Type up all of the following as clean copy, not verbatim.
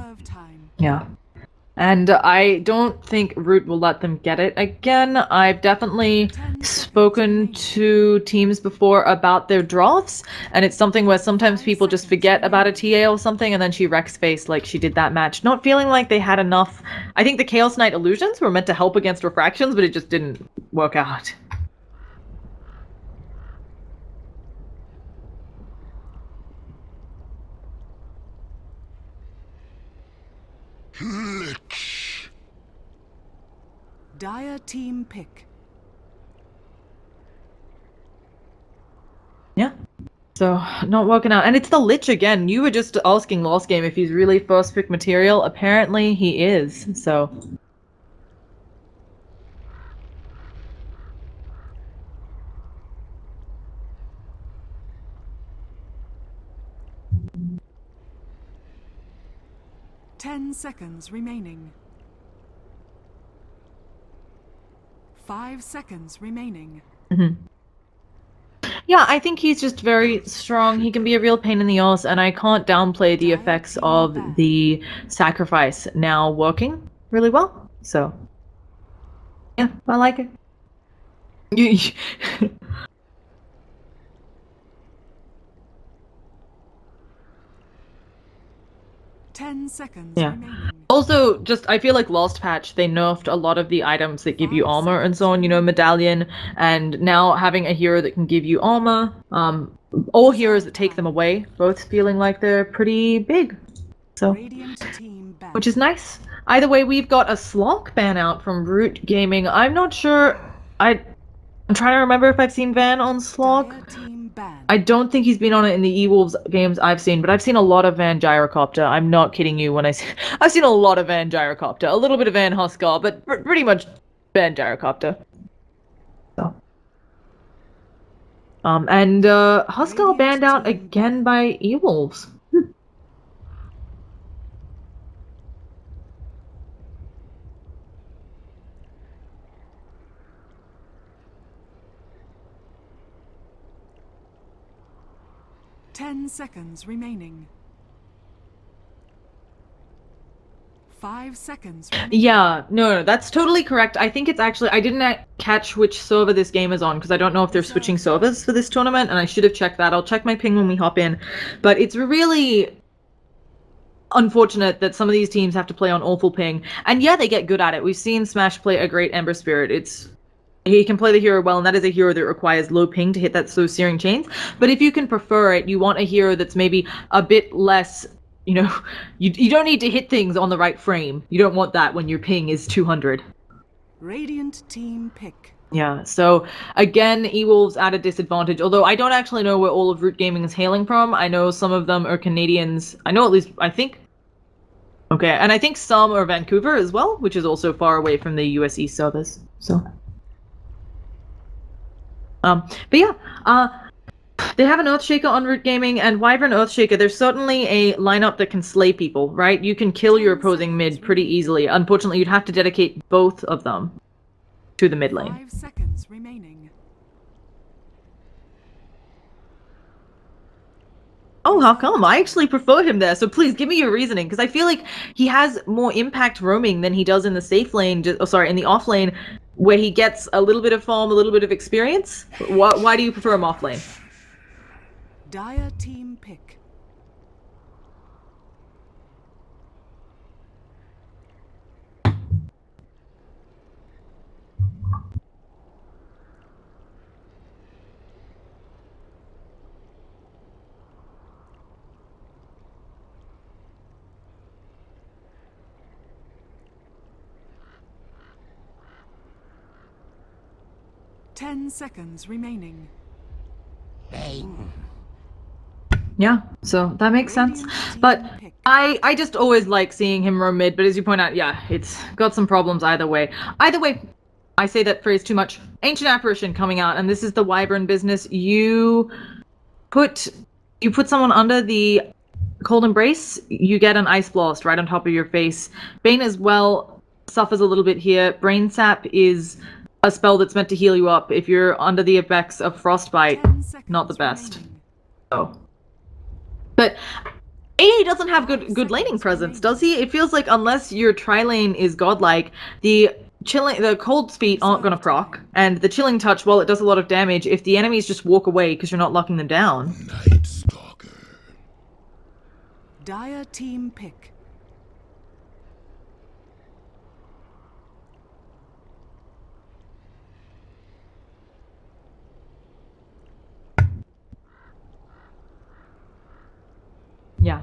Reserve time. Yeah. And I don't think Root will let them get it again. I've definitely spoken to teams before about their drafts, and it's something where sometimes people just forget about a TA or something, and then she wrecks face like she did that match, not feeling like they had enough. I think the Chaos Knight illusions were meant to help against refractions, but it just didn't work out. Dire team pick. Yeah. So, not working out. And it's the Lich again. You were just asking last game if he's really first pick material. Apparently he is, so... 10 seconds remaining. 5 seconds remaining. Yeah, I think he's just very strong. He can be a real pain in the ass, and I can't downplay the effects of the sacrifice now working really well. So, yeah, I like it. 10 seconds Yeah. remaining. Also, just I feel like last patch they nerfed a lot of the items that give you armor and so on. You know, medallion, and now having a hero that can give you armor. All heroes that take them away, both feeling like they're pretty big. So, which is nice. Either way, we've got a Slock ban out from Root Gaming. I'm not sure. I'm trying to remember if I've seen Van on Slock. I don't think he's been on it in the EWolves games I've seen, but I've seen a lot of Van Gyrocopter. I'm not kidding you when I say I've seen a lot of Van Gyrocopter. A little bit of Van Huskar, but pretty much Van Gyrocopter. So. And Huskar banned out again by EWolves. 10 seconds remaining. 5 seconds remaining. Yeah, no, that's totally correct. I think it's actually, I didn't catch which server this game is on, because I don't know if they're switching servers for this tournament, and I should have checked that. I'll check my ping when we hop in. But it's really unfortunate that some of these teams have to play on awful ping. And yeah, they get good at it. We've seen Smash play a great Ember Spirit. He can play the hero well, and that is a hero that requires low ping to hit those searing chains. But if you can prefer it, you want a hero that's maybe a bit less, you know, you don't need to hit things on the right frame. You don't want that when your ping is 200. Radiant team pick. Yeah, so again, EWolves at a disadvantage, although I don't actually know where all of Root Gaming is hailing from. I know some of them are Canadians. I know at least, I think. Okay, and I think some are Vancouver as well, which is also far away from the US East servers, so. But yeah, they have an Earthshaker on Root Gaming, and Wyvern Earthshaker, there's certainly a lineup that can slay people, right? You can kill your opposing mid pretty easily. Unfortunately, you'd have to dedicate both of them to the mid lane. 5 seconds remaining. Oh, how come? I actually prefer him there, so please give me your reasoning, because I feel like he has more impact roaming than he does in the safe lane, in the off lane, where he gets a little bit of farm, a little bit of experience. Why do you prefer him off lane? Dire team pick. Ten seconds remaining. Bang. Yeah, so that makes sense. But I just always like seeing him roam mid, but as you point out, yeah, it's got some problems either way. Either way, I say that phrase too much. Ancient Apparition coming out, and this is the Wyvern business. You put someone under the Cold Embrace, you get an Ice Blast right on top of your face. Bane as well suffers a little bit here. Brain Sap is a spell that's meant to heal you up if you're under the effects of Frostbite. Not the best. So. But AA doesn't have good laning presence, does he? It feels like unless your tri-lane is godlike, the cold feet aren't gonna proc, and the chilling touch, while it does a lot of damage, if the enemies just walk away because you're not locking them down. Night Stalker. Dire team pick. Yeah.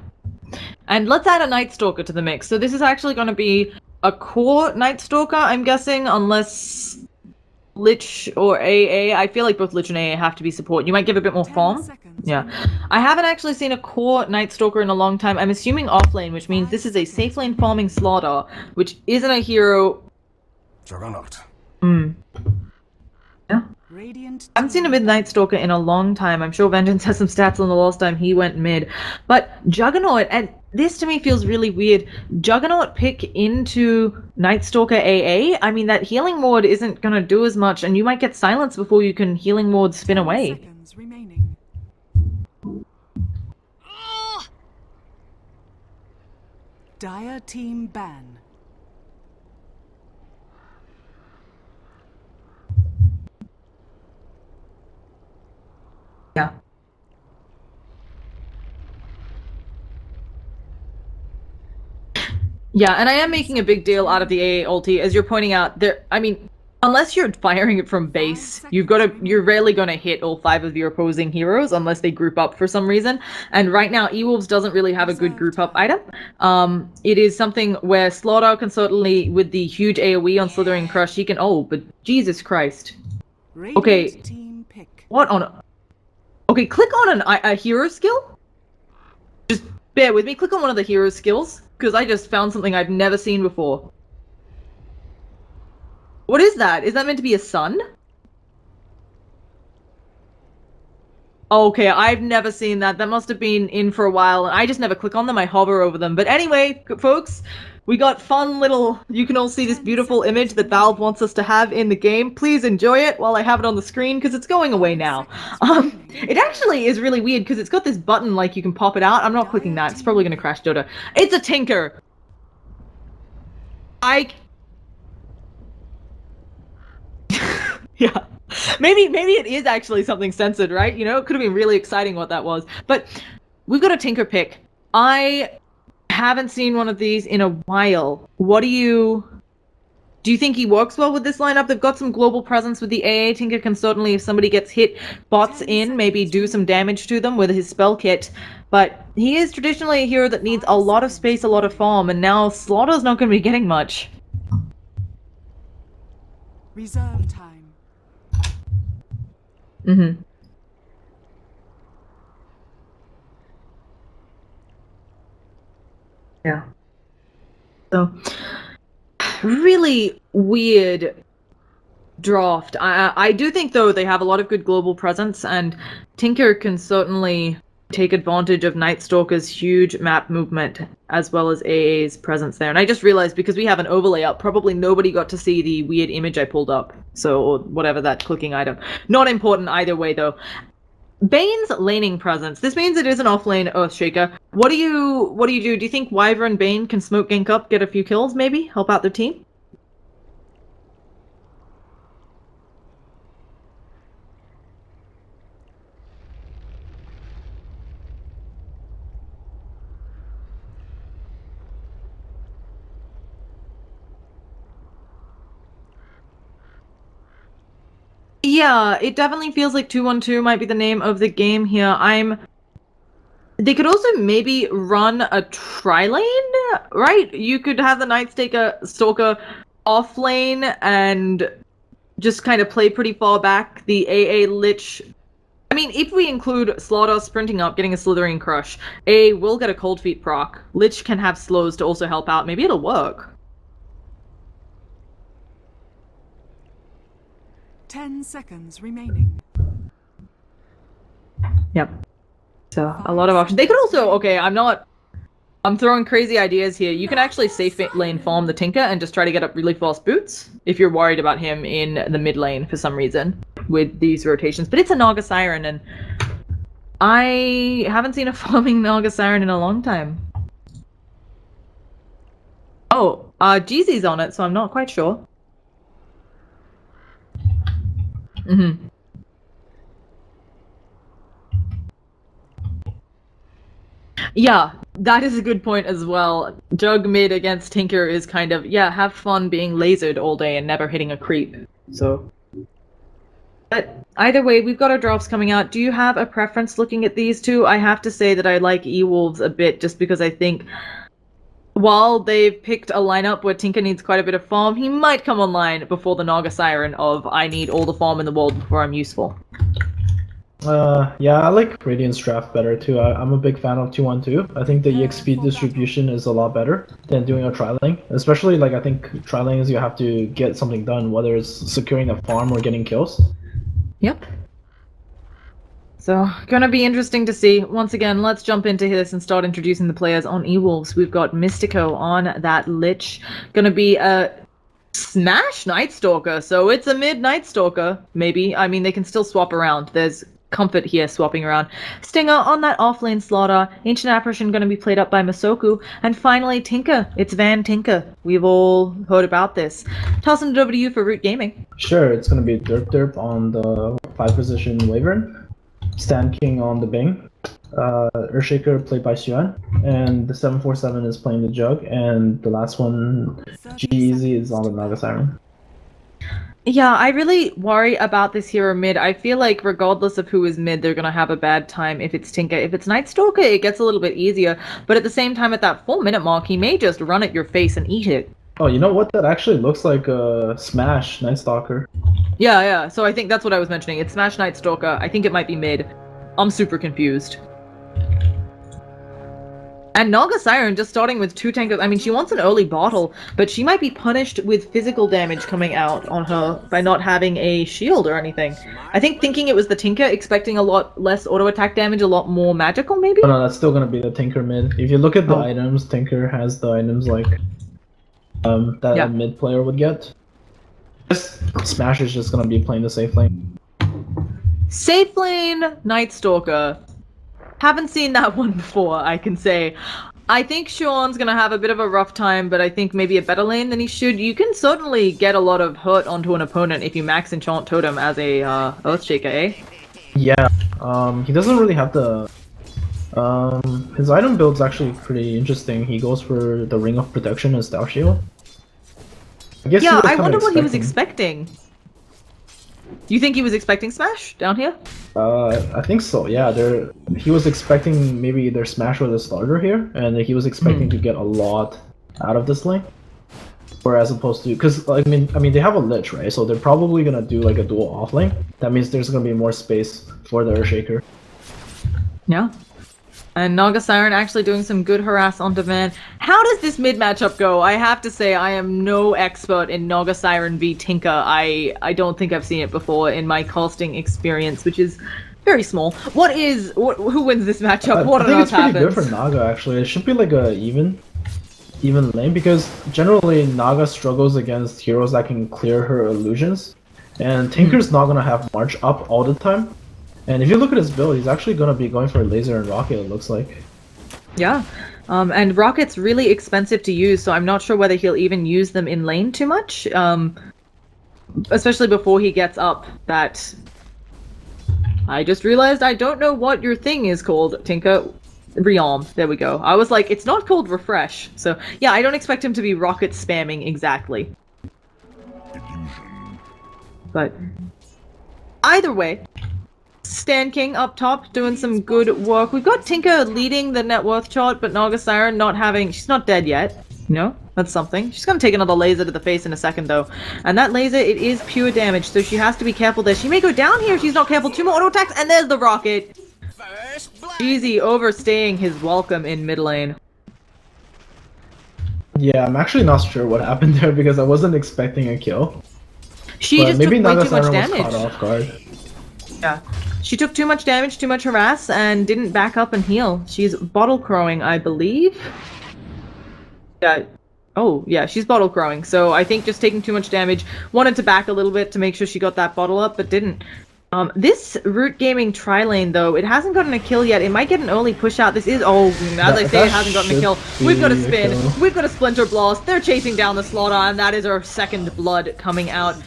And let's add a Night Stalker to the mix. So this is actually going to be a core Night Stalker, I'm guessing, unless Lich or AA. I feel like both Lich and AA have to be support. You might give a bit more 10 farm. seconds Yeah. remaining. I haven't actually seen a core Night Stalker in a long time. I'm assuming off lane, which means this is a safe lane farming Slaughter, which isn't a hero. Juggernaut. Yeah. Radiant I haven't seen a team Midnight Stalker in a long time. I'm sure Vengeance has some stats on the last time he went mid. But Juggernaut, and this to me feels really weird. Juggernaut pick into Night Stalker AA? I mean, that healing ward isn't going to do as much, and you might get silenced before you can healing ward spin 10 away. seconds remaining. Dire team ban. Yeah. Yeah, and I am making a big deal out of the AA ulti, as you're pointing out. There, I mean, unless you're firing it from base, you're rarely gonna hit all 5 of your opposing heroes unless they group up for some reason. And right now, EWolves doesn't really have a good group up item. It is something where Slaughter can certainly, with the huge AoE on Slithering Crush, he can. Oh, but Jesus Christ! Radiant Okay. team pick. What on? Okay, click on a hero skill. Just bear with me. Click on one of the hero skills, because I just found something I've never seen before. What is that? Is that meant to be a sun? Okay, I've never seen that. That must have been in for a while, and I just never click on them. I hover over them. But anyway, folks, we got fun little... You can all see this beautiful image that Valve wants us to have in the game. Please enjoy it while I have it on the screen, because it's going away now. It actually is really weird, because it's got this button, like, you can pop it out. I'm not clicking that. It's probably going to crash Dota. It's a Tinker! Yeah. Maybe it is actually something censored, right? You know, it could have been really exciting what that was. But we've got a Tinker pick. I haven't seen one of these in a while. Do you think he works well with this lineup? They've got some global presence with the AA. Tinker can certainly, if somebody gets hit, bots in, maybe do some damage to them with his spell kit. But he is traditionally a hero that needs a lot of space, a lot of farm, and now Slaughter's not going to be getting much. Reserve time. Mm-hmm. Yeah. So, really weird draft. I do think, though, they have a lot of good global presence, and Tinker can certainly take advantage of Night Stalker's huge map movement, as well as AA's presence there. And I just realized, because we have an overlay up, probably nobody got to see the weird image I pulled up. So, or whatever that clicking item. Not important either way, though. Bane's laning presence. This means it is an off-lane Earthshaker. What do you do? Do you think Wyvern and Bane can smoke gank up, get a few kills, maybe? Help out their team? Yeah, it definitely feels like 2-1-2 might be the name of the game here. They could also maybe run a tri-lane, right? You could have the Night Stalker off lane and just kind of play pretty far back. The AA Lich... I mean, if we include Slaughter sprinting up, getting a Slithering Crush, AA will get a Cold Feet proc. Lich can have slows to also help out. Maybe it'll work. 10 seconds remaining. Yep. So, a lot of options. They could also... Okay, I'm throwing crazy ideas here. You can actually safe lane farm the Tinker and just try to get up really fast boots if you're worried about him in the mid lane for some reason with these rotations. But it's a Naga Siren, and I haven't seen a farming Naga Siren in a long time. Oh, Jeezy's on it, so I'm not quite sure. Mm-hmm. Yeah, that is a good point as well. Jug mid against Tinker is kind of, yeah, have fun being lasered all day and never hitting a creep. So. But either way, we've got our drops coming out. Do you have a preference looking at these two? I have to say that I like EWolves a bit just because I think while they've picked a lineup where Tinker needs quite a bit of farm, he might come online before the Naga Siren of I need all the farm in the world before I'm useful. Yeah, I like Radiant's draft better too. I'm a big fan of 2-1-2. I think the EXP distribution is a lot better than doing a tri-lane. Especially, like, I think tri-lanes you have to get something done, whether it's securing a farm or getting kills. Yep. So, gonna be interesting to see. Once again, let's jump into this and start introducing the players on EWolves. We've got Mystico on that Lich. Gonna be a Smash Night Stalker, so it's a mid Night Stalker, maybe. I mean, they can still swap around. There's comfort here swapping around. Stinger on that offlane Slaughter. Ancient Apparition going to be played up by Masoku. And finally, Tinker. It's Van Tinker. We've all heard about this. Tossing it over to you for Root Gaming. Sure, it's going to be Derp on the 5-position Wyvern. Stan King on the Bing. Earthshaker played by Xuan. And the 747 is playing the Jug. And the last one, G-Easy, is on the Naga Siren. Yeah, I really worry about this hero mid. I feel like regardless of who is mid, they're going to have a bad time if it's Tinker. If it's Night Stalker, it gets a little bit easier. But at the same time, at that 4-minute mark, he may just run at your face and eat it. Oh, you know what? That actually looks like a Smash Night Stalker. Yeah. So I think that's what I was mentioning. It's Smash Night Stalker. I think it might be mid. I'm super confused. And Naga Siren just starting with 2 tankers. I mean, she wants an early bottle, but she might be punished with physical damage coming out on her by not having a shield or anything. I think thinking it was the Tinker, expecting a lot less auto attack damage, a lot more magical, maybe? Oh, no, that's still gonna be the Tinker mid. If you look at the items, Tinker has the items like that a mid player would get. This Smash is just gonna be playing the safe lane. Safe lane Night Stalker. Haven't seen that one before, I can say. I think Sean's gonna have a bit of a rough time, but I think maybe a better lane than he should. You can certainly get a lot of hurt onto an opponent if you max enchant totem as a Earthshaker, eh? Yeah, he doesn't really have the... his item build's actually pretty interesting. He goes for the Ring of Protection and Stout Shield. Yeah, I wonder what he was expecting. You think he was expecting Smash down here? I think so, yeah. He was expecting maybe either Smash or the Starter here, and he was expecting to get a lot out of this lane. Whereas opposed to, because I mean they have a Lich, right? So they're probably gonna do like a dual off lane. That means there's gonna be more space for the Earthshaker. Yeah. And Naga Siren actually doing some good harass on Van. How does this mid matchup go? I have to say I am no expert in Naga Siren v Tinker. I don't think I've seen it before in my casting experience, which is very small. Who wins this matchup? What on earth happens? I think it's pretty good for Naga actually. It should be like a even lane, because generally Naga struggles against heroes that can clear her illusions, and Tinker's not gonna have March up all the time. And if you look at his build, he's actually going to be going for Laser and Rocket, it looks like. Yeah. And Rocket's really expensive to use, so I'm not sure whether he'll even use them in lane too much. Especially before he gets up that... I just realized I don't know what your thing is called, Tinker. Realm. There we go. I was like, it's not called Refresh. So, yeah, I don't expect him to be Rocket spamming exactly. But... either way... Stan King up top doing some good work. We've got Tinker leading the net worth chart, but Naga Siren not having... she's not dead yet. You know? That's something. She's gonna take another laser to the face in a second, though. And that laser, it is pure damage, so she has to be careful there. She may go down here if she's not careful. 2 more auto attacks, and there's the rocket! Easy overstaying his welcome in mid lane. Yeah, I'm actually not sure what happened there, because I wasn't expecting a kill. She but just maybe took way Naga too much Siren was damage. caught off guard. Yeah. She took too much damage, too much harass, and didn't back up and heal. She's bottle crowing, I believe. Yeah. Oh, yeah, she's bottle crowing. So I think just taking too much damage, wanted to back a little bit to make sure she got that bottle up, but didn't. This Root Gaming tri-lane, though, it hasn't gotten a kill yet. It might get an early push out. This is, as I say, it hasn't gotten a kill. We've got a spin. We've got a Splinter Blast. They're chasing down the Slaughter, and that is our second blood coming out.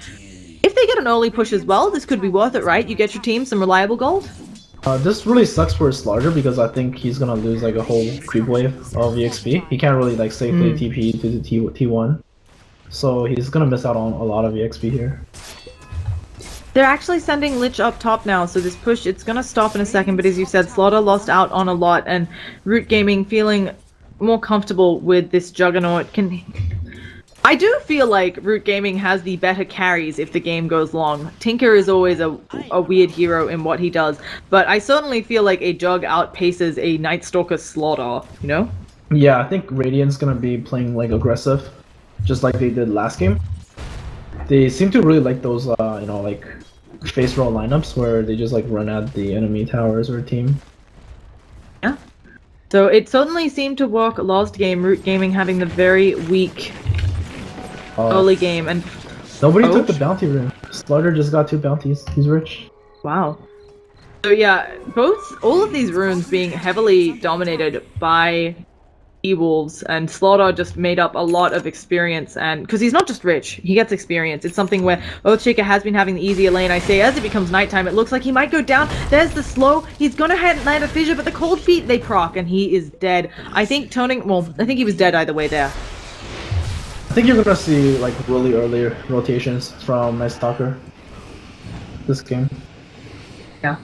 If they get an early push as well, this could be worth it, right? You get your team some reliable gold. This really sucks for Starladder because I think he's gonna lose like a whole creep wave of EXP. He can't really like safely TP to the T1. So he's gonna miss out on a lot of EXP here. They're actually sending Lich up top now, so this push, it's gonna stop in a second, but as you said, Slaughter lost out on a lot, and Root Gaming feeling more comfortable with this Juggernaut I do feel like Root Gaming has the better carries if the game goes long. Tinker is always a weird hero in what he does, but I certainly feel like a Jug outpaces a Night Stalker Slaughter, you know? Yeah, I think Radiant's gonna be playing like aggressive, just like they did last game. They seem to really like those, you know, like face roll lineups where they just like run at the enemy towers or team. Yeah. So it certainly seemed to work last game, Root Gaming having the very weak early game, and nobody took the bounty room. Slaughter just got 2 bounties. He's rich. Wow. So yeah, all of these runes being heavily dominated by EWolves, and Slaughter just made up a lot of experience, and because he's not just rich, he gets experience. It's something where Earthshaker has been having the easier lane. I say as it becomes nighttime, it looks like he might go down. There's the slow. He's gonna land a fissure, but the cold feet, they proc, and he is dead. I think I think he was dead either way there. I think you're gonna see like really early rotations from Night Stalker this game. Yeah.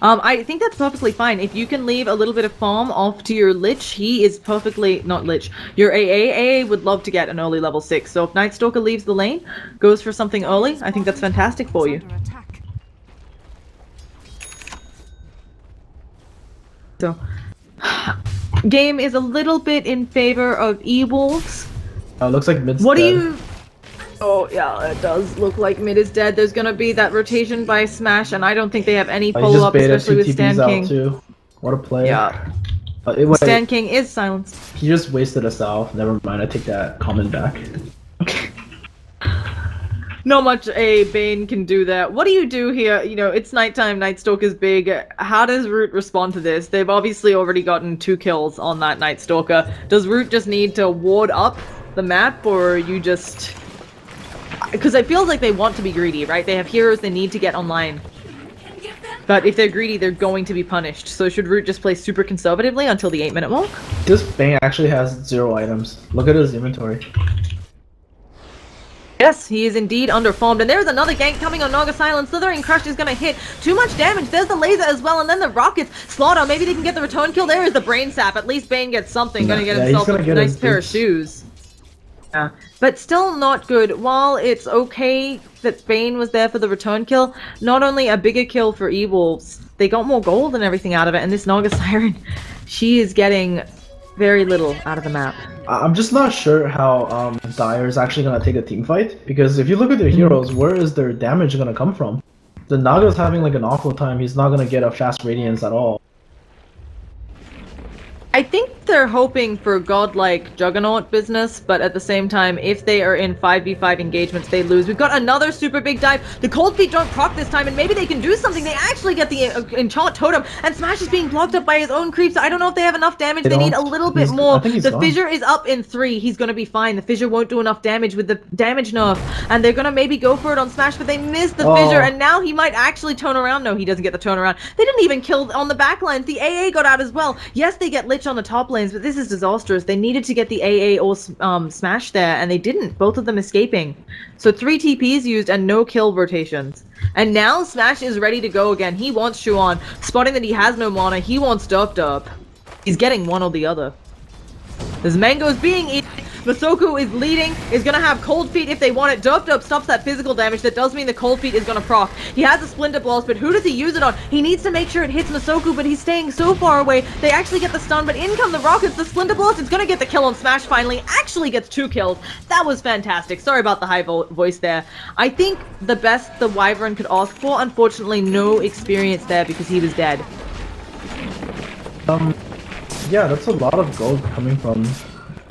I think that's perfectly fine. If you can leave a little bit of farm off to your Lich, he is perfectly, not Lich, your AA would love to get an early level 6. So if Night Stalker leaves the lane, goes for something early, I think that's fantastic for you. Under attack. So, game is a little bit in favor of EWolves. Looks like mid's What do dead. you... Oh, yeah, it does look like mid is dead. There's gonna be that rotation by Smash, and I don't think they have any follow-up, especially with Stan King. Too. What a play. Yeah. Wait, Stan King is silenced. he just wasted a salve. Never mind, I take that comment back. Not much a Bane can do there. What do you do here? You know, it's nighttime, Night Stalker's big. How does Root respond to this? They've obviously already gotten 2 kills on that Night Stalker. Does Root just need to ward up the map, or you just... Because it feels like they want to be greedy, right? They have heroes they need to get online. But if they're greedy, they're going to be punished. So should Root just play super conservatively until the 8-minute mark? This Bane actually has 0 items. Look at his inventory. Yes, he is indeed underfarmed, and there's another gank coming on Naga Silence. Slithering Crush is gonna hit too much damage. There's the laser as well, and then the rockets. Slaughter, maybe they can get the return kill. There is the brain sap. At least Bane gets something. Gonna get himself a nice pair of shoes. Yeah, but still not good. While it's okay that Bane was there for the return kill, not only a bigger kill for EWolves, they got more gold and everything out of it, and this Naga Siren, she is getting very little out of the map. I'm just not sure how Dire is actually gonna take a team fight, because if you look at their heroes, where is their damage gonna come from? The Naga's having like an awful time. He's not gonna get a fast radiance at all. I think they're hoping for godlike Juggernaut business, but at the same time, if they are in 5v5 engagements, they lose. We've got another super big dive. The Cold Feet don't proc this time, and maybe they can do something. They actually get the Enchant Totem, and Smash is being blocked up by his own creeps. I don't know if they have enough damage. They need a little bit more. The Fissure is up in 3. He's going to be fine. The Fissure won't do enough damage with the damage nerf, and they're going to maybe go for it on Smash, but they missed the Fissure, and now he might actually turn around. No, he doesn't get the turnaround. They didn't even kill on the back lines. The AA got out as well. Yes, they get Lich on the top lanes, but this is disastrous. They needed to get the AA or Smash there, and they didn't. Both of them escaping. So 3 TPs used and no kill rotations. And now Smash is ready to go again. He wants Shuan. Spotting that he has no mana, he wants Derp. He's getting one or the other. This mango is being eaten. Masoku is leading, is gonna have Cold Feet if they want it. Derp stops that physical damage. That does mean the Cold Feet is gonna proc. He has a Splinter Blast, but who does he use it on? He needs to make sure it hits Masoku, but he's staying so far away. They actually get the stun, but in come the rockets. The Splinter Blast is gonna get the kill on Smash finally. Actually gets 2 kills. That was fantastic. Sorry about the high voice there. I think the best the Wyvern could ask for, unfortunately no experience there because he was dead. Yeah, that's a lot of gold coming from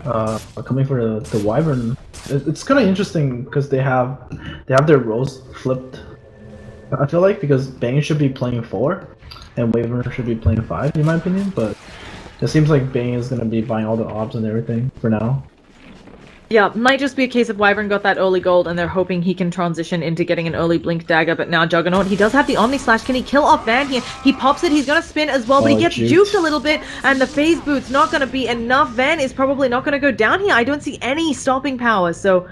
for the Wyvern. It's kind of interesting because they have their roles flipped. I feel like because Bane should be playing 4, and Wyvern should be playing 5, in my opinion. But it seems like Bane is gonna be buying all the ops and everything for now. Yeah, might just be a case of Wyvern got that early gold and they're hoping he can transition into getting an early Blink Dagger, but now Juggernaut, he does have the Omni Slash. Can he kill off Van here? He pops it, he's gonna spin as well, but he gets juked a little bit, and the Phase Boot's not gonna be enough. Van is probably not gonna go down here. I don't see any stopping power, so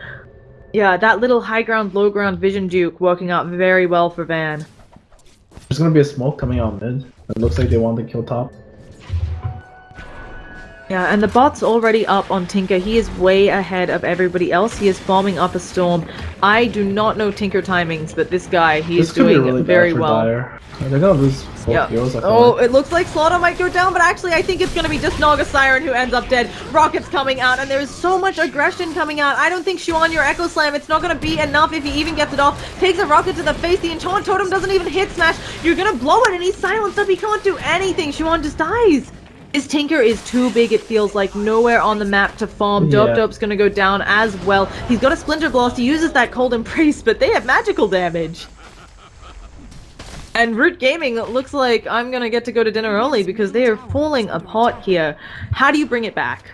yeah, that little high ground, low ground vision juke working out very well for Van. There's gonna be a smoke coming out mid. It looks like they want to kill top. Yeah, and the bot's already up on Tinker. He is way ahead of everybody else. He is farming up a storm. I do not know Tinker timings, but this guy, he is doing really very bad for well. Dire. They're gonna lose both heroes, I feel Oh, like. it looks like Slaughter might go down, but actually I think it's gonna be just Naga Siren who ends up dead. Rockets coming out, and there's so much aggression coming out. I don't think Xuan, your Echo Slam, it's not gonna be enough if he even gets it off. Takes a rocket to the face, the Enchant Totem doesn't even hit Smash. You're gonna blow it, and he's silenced up, he can't do anything. Xuan just dies. His Tinker is too big, it feels like. Nowhere on the map to farm. Dope's gonna go down as well. He's got a Splinter Blast, he uses that Cold Embrace, but they have magical damage. And Root Gaming looks like I'm gonna get to go to dinner early because they are falling apart here. How do you bring it back?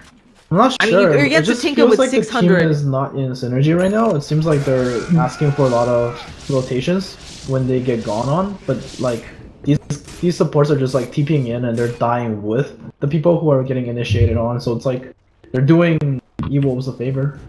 I'm not sure. I mean, you get to Tinker with like 600. The team is not in synergy right now. It seems like they're asking for a lot of rotations when they get gone on, but like these supports are just like TPing in and they're dying with the people who are getting initiated on, so it's like they're doing EWolves a favor.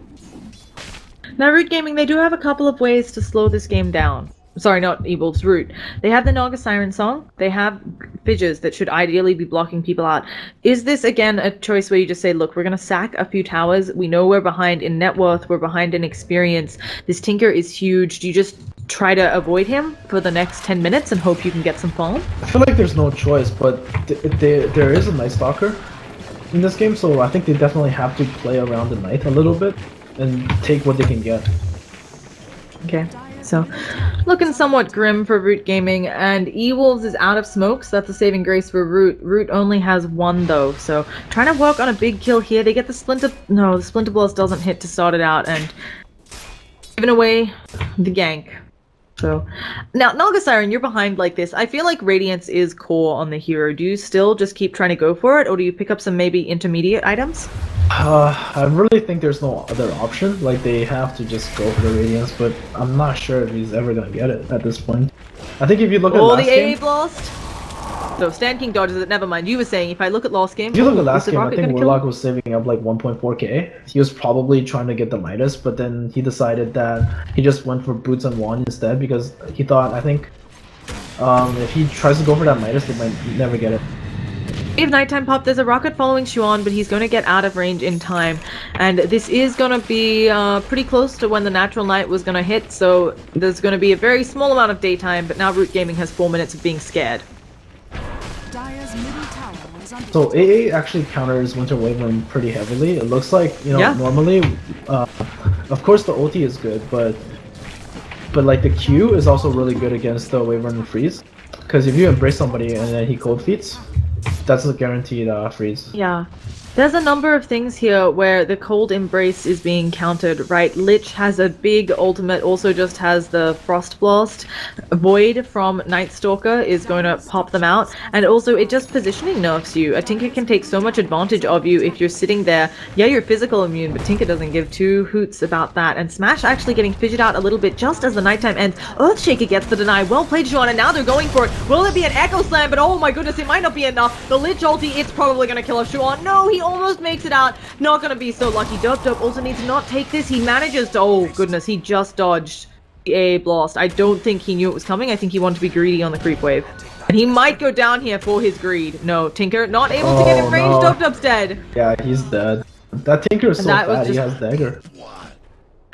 Now Root Gaming, they do have a couple of ways to slow this game down. Sorry, not EWolves, Root. They have the Naga Siren song. They have Fidges that should ideally be blocking people out. Is this, again, a choice where you just say, look, we're going to sack a few towers. We know we're behind in net worth. We're behind in experience. This Tinker is huge. Do you just try to avoid him for the next 10 minutes and hope you can get some farm? I feel like there's no choice, but there is a Night Stalker in this game, so I think they definitely have to play around the Night a little bit and take what they can get. Okay. So, looking somewhat grim for Root Gaming, and EWolves is out of smokes. That's a saving grace for Root. Root only has 1 though, so trying to work on a big kill here. They get the Splinter... No, the Splinter Blast doesn't hit to start it out, and giving away the gank. So, now, Naga Siren, you're behind like this. I feel like Radiance is core on the hero. Do you still just keep trying to go for it, or do you pick up some maybe intermediate items? I really think there's no other option. Like, they have to just go for the Radiance, but I'm not sure if he's ever gonna get it at this point. I think if you look at last game... the AA Blast! So, Stand King dodges it, never mind. You were saying, if I look at last game... If you look at last game, I think Warlock was saving up like 1.4k. He was probably trying to get the Midas, but then he decided that he just went for Boots and Wand instead because he thought, I think, if he tries to go for that Midas, they might never get it. If Nighttime Pop, there's a rocket following Xuan, but he's going to get out of range in time. And this is going to be pretty close to when the natural night was going to hit, so there's going to be a very small amount of daytime, but now Root Gaming has 4 minutes of being scared. Dire's middle tower is under So AA actually counters Winter Wyvern pretty heavily. It looks like, you know, normally, of course the OT is good, but like the Q is also really good against the Wyvern freeze. Because if you embrace somebody and then he cold feeds, that's a guaranteed freeze. Yeah. There's a number of things here where the Cold Embrace is being countered, right? Lich has a big ultimate, also just has the Frost Blast. Void from Night Stalker is going to pop them out, and also it just positioning nerfs you. A Tinker can take so much advantage of you if you're sitting there. Yeah, you're physical immune, but Tinker doesn't give 2 hoots about that, and Smash actually getting fidgeted out a little bit just as the nighttime ends. Earthshaker gets the deny. Well played, Xuan, and now they're going for it. Will it be an Echo Slam? But oh my goodness, it might not be enough. The Lich ulti, it's probably going to kill off Xuan. No, he almost makes it out. Not gonna be so lucky. Dope also needs to not take this. He manages to... Oh goodness, he just dodged the AA Blast. I don't think he knew it was coming. I think he wanted to be greedy on the creep wave. And he might go down here for his greed. No, Tinker not able to get in range. No. Dope's dead. Yeah, he's dead. That Tinker is so bad, he has dagger.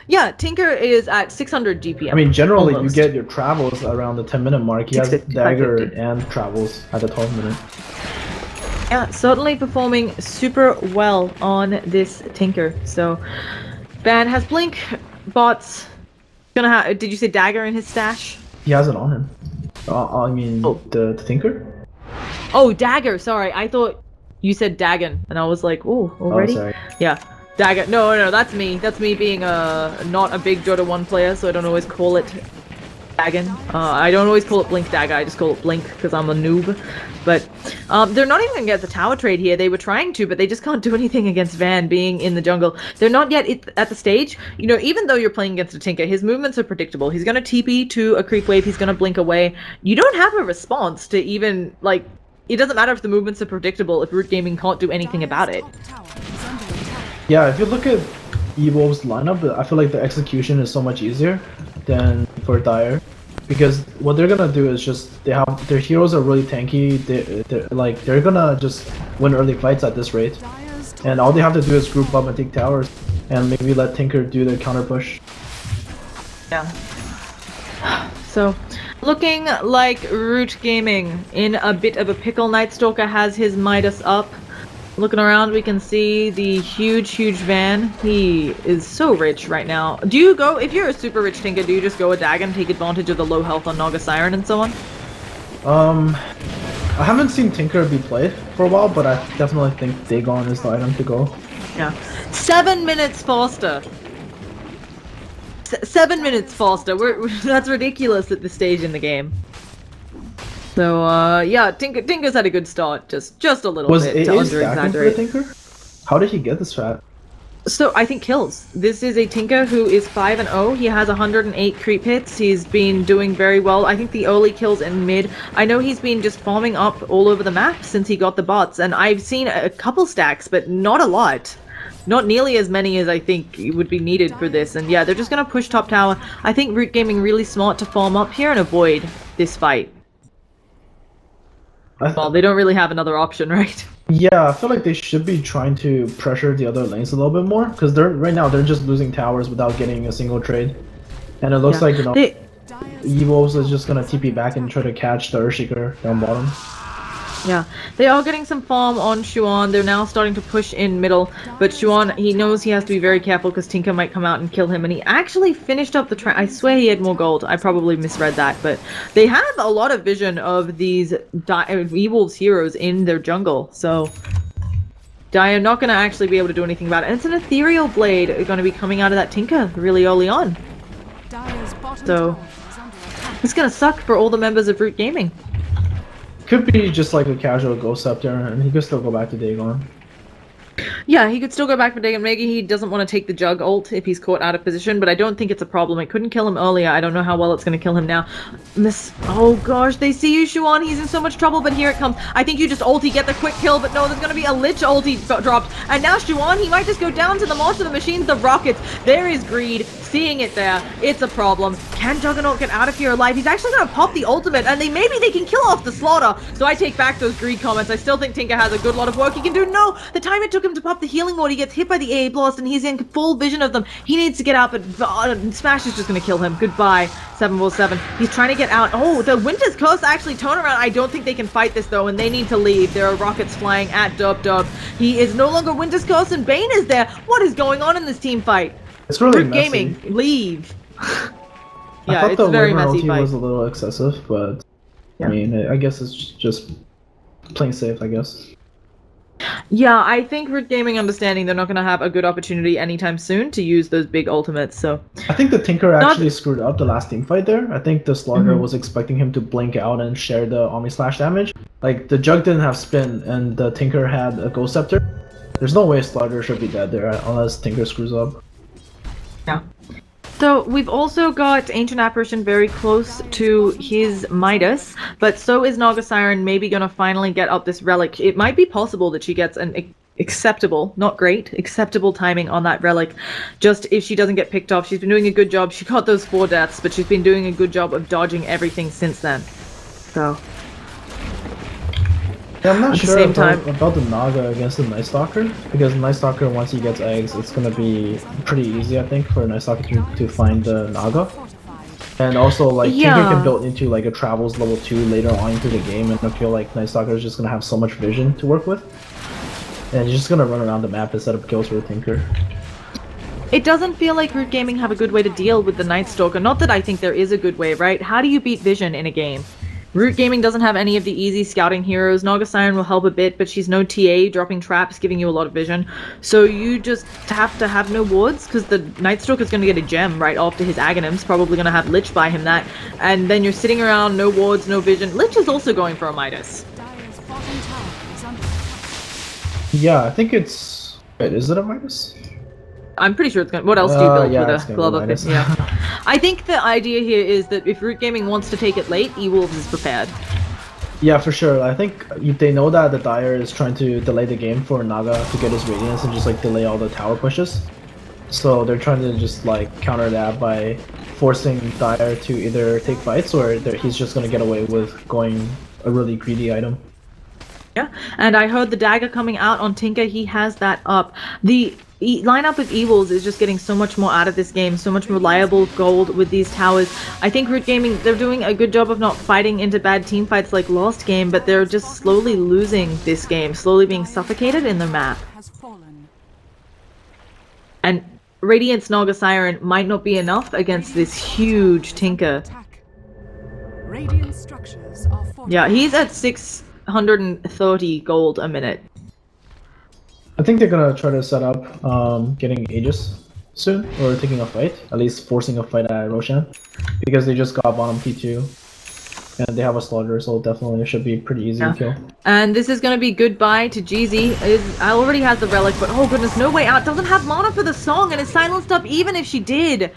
Yeah, Tinker is at 600 GPM. I mean, generally almost. you get your travels around the 10-minute mark. He has 650, dagger 550. and travels at the 12-minute. Yeah, certainly performing super well on this Tinker. So, Van has Blink, bots. Gonna have. Did you say dagger in his stash? He has it on him. I mean, the Tinker? Oh, dagger. Sorry, I thought you said Dagon, and I was like, oh, already? Oh, sorry. Yeah, dagger. No, that's me. That's me being not a big Dota 1 player, so I don't always call it Dagon. I don't always call it Blink Dagger, I just call it Blink because I'm a noob. But they're not even going to get the tower trade here. They were trying to, but they just can't do anything against Van being in the jungle. They're not yet at the stage. You know, even though you're playing against a Tinker, his movements are predictable. He's going to TP to a creep wave, he's going to blink away. You don't have a response to even, like, it doesn't matter if the movements are predictable if Root Gaming can't do anything about it. Yeah, if you look at EWolves lineup, I feel like the execution is so much easier than for Dire, because what they're gonna do is just their heroes are really tanky. They're gonna just win early fights at this rate, and all they have to do is group up and take towers, and maybe let Tinker do their counter push. Yeah. So, looking like Root Gaming in a bit of a pickle. Night Stalker has his Midas up. Looking around, we can see the huge Van. He is so rich right now. Do you go, if you're a super rich Tinker, do you just go a Dagon, take advantage of the low health on Naga Siren and so on? I haven't seen Tinker be played for a while, but I definitely think Dagon is the item to go. Yeah. 7 minutes faster. 7 minutes faster. That's ridiculous at this stage in the game. So, yeah, Tinker's had a good start, just a little bit to under-exaggerate. Tinker? How did he get this fat? So, I think kills. This is a Tinker who is 5-0. He has 108 creep hits. He's been doing very well. I think the early kills in mid. I know he's been just farming up all over the map since he got the bots, and I've seen a couple stacks, but not a lot. Not nearly as many as I think would be needed for this. And yeah, they're just going to push top tower. I think Root Gaming really smart to farm up here and avoid this fight. Well, they don't really have another option, right? Yeah, I feel like they should be trying to pressure the other lanes a little bit more, because right now they're just losing towers without getting a single trade, and it looks like EWolves is just gonna TP back and try to catch the Earthshaker down bottom. Yeah, they are getting some farm on Xuan. They're now starting to push in middle, but Xuan, he knows he has to be very careful because Tinker might come out and kill him, and he actually finished up the I swear he had more gold. I probably misread that, but they have a lot of vision of these EWolves heroes in their jungle, so Dire not going to actually be able to do anything about it. And it's an ethereal blade going to be coming out of that Tinker really early on. So it's going to suck for all the members of Root Gaming. Could be just like a casual Ghost Scepter, and he could still go back to Dagon. Yeah, he could still go back for Dagon. Maybe he doesn't want to take the Jug ult if he's caught out of position, but I don't think it's a problem. It couldn't kill him earlier. I don't know how well it's going to kill him now. Oh gosh, they see you, Xuan. He's in so much trouble, but here it comes. I think you just ulti, get the quick kill, but no, there's going to be a Lich ulti dropped. And now Xuan, he might just go down to the March of the Machines, the rockets. There is Greed, seeing it there. It's a problem. Can Juggernaut get out of here alive? He's actually going to pop the ultimate, and maybe they can kill off the Slaughter. So I take back those Greed comments. I still think Tinker has a good lot of work he can do. No, the time it took him to pop the healing ward, he gets hit by the AA blast, and he's in full vision of them. He needs to get out, but Smash is just going to kill him. Goodbye, 747. He's trying to get out. Oh, the Winter's Curse actually turn around. I don't think they can fight this, though, and they need to leave. There are rockets flying at Dub. He is no longer Winter's Curse, and Bane is there. What is going on in this team fight? It's really Root messy. Gaming, leave. Yeah, I thought it's the a very Wyvern messy ulti fight. was a little excessive, but Yeah. I mean, I guess it's just playing safe, I guess. Yeah, I think Root Gaming understanding they're not going to have a good opportunity anytime soon to use those big ultimates, so... I think the Tinker actually screwed up the last team fight there. I think the Slaughter was expecting him to blink out and share the Omni Slash damage. Like, the Jug didn't have spin, and the Tinker had a Ghost Scepter. There's no way Slaughter should be dead there, unless Tinker screws up. Yeah. So we've also got Ancient Apparition very close to his Midas, but so is Naga Siren maybe going to finally get up this relic. It might be possible that she gets an acceptable, not great, acceptable timing on that relic. Just if she doesn't get picked off, she's been doing a good job. She got those 4 deaths, but she's been doing a good job of dodging everything since then. So... Yeah, I'm not At the sure same time- about the Naga against the Night Stalker, because Night Stalker, once he gets eggs, it's gonna be pretty easy, I think, for a Night Stalker to find the Naga. And also, like, Tinker can build into, like, a Travels level 2 later on into the game, and I feel like Night Stalker is just gonna have so much vision to work with. And he's just gonna run around the map and set up kills for the Tinker. It doesn't feel like Root Gaming have a good way to deal with the Night Stalker. Not that I think there is a good way, right? How do you beat vision in a game? Root Gaming doesn't have any of the easy scouting heroes. Naga Siren will help a bit, but she's no TA, dropping traps, giving you a lot of vision. So you just have to have no wards, because the Night Stalker's going to get a gem right after his Aghanim's, probably going to have Lich buy him that, and then you're sitting around, no wards, no vision. Lich is also going for a Midas. Dire's bottom tower is under attack. Yeah, I think it's... Wait, is it a Midas? I'm pretty sure it's going to... What else do you build yeah, with it's a gonna glove be of Midas. it? Yeah. I think the idea here is that if Root Gaming wants to take it late, EWolves is prepared. Yeah, for sure. I think they know that the Dire is trying to delay the game for Naga to get his Radiance and just like delay all the tower pushes. So they're trying to just like counter that by forcing Dire to either take fights or he's just gonna get away with going a really greedy item. Yeah, and I heard the dagger coming out on Tinker. He has that up. The lineup of EWolves is just getting so much more out of this game, so much reliable gold with these towers. I think Root Gaming, they're doing a good job of not fighting into bad team fights like last game, but they're just slowly losing this game, slowly being suffocated in the map. Has fallen. And Radiant's Naga Siren might not be enough against this huge Tinker. Attack. Radiant structures are fortified. Yeah, he's at 630 gold a minute. I think they're gonna try to set up getting Aegis soon, or taking a fight, at least forcing a fight at Roshan, because they just got bottom T2, and they have a Starladder, so definitely it should be pretty easy to kill. And this is going to be goodbye to Jeezy. I already has the relic, but oh goodness, no way out. Doesn't have mana for the song, and is silenced up even if she did.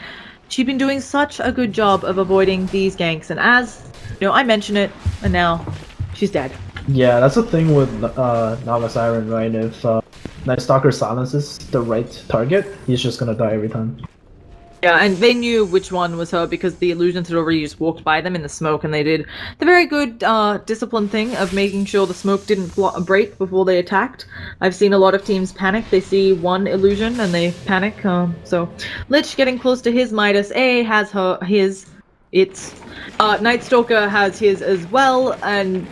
She'd been doing such a good job of avoiding these ganks, and as you know, I mention it, and now she's dead. Yeah, that's the thing with Naga Siren, right? If Night Stalker silences the right target, he's just gonna die every time. Yeah, and they knew which one was her because the illusions had already just walked by them in the smoke, and they did the very good discipline thing of making sure the smoke didn't break before they attacked. I've seen a lot of teams panic. They see one illusion and they panic. So Lich getting close to his Midas. A has its Night Stalker has his as well, and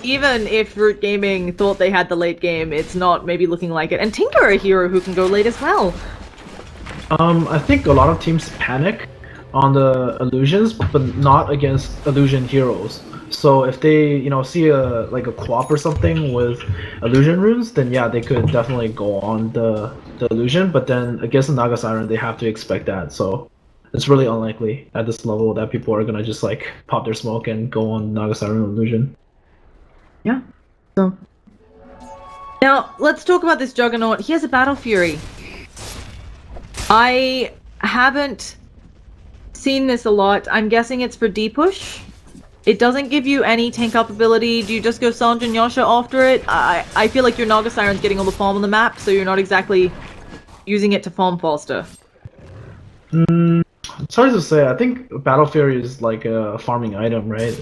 even if Root Gaming thought they had the late game, it's not maybe looking like it. And Tinker, a hero who can go late as well. I think a lot of teams panic on the illusions, but not against illusion heroes. So if they, see a co-op or something with illusion runes, then yeah, they could definitely go on the illusion. But then against the Naga Siren, they have to expect that. So it's really unlikely at this level that people are gonna just like pop their smoke and go on Naga Siren illusion. Yeah. So now let's talk about this Juggernaut. He has a Battle Fury. I haven't seen this a lot. I'm guessing it's for D-push. It doesn't give you any tank up ability. Do you just go Sanj and Yasha after it? I feel like your Naga Siren's getting all the farm on the map, so you're not exactly using it to farm faster. It's hard to say. I think Battle Fury is like a farming item, right?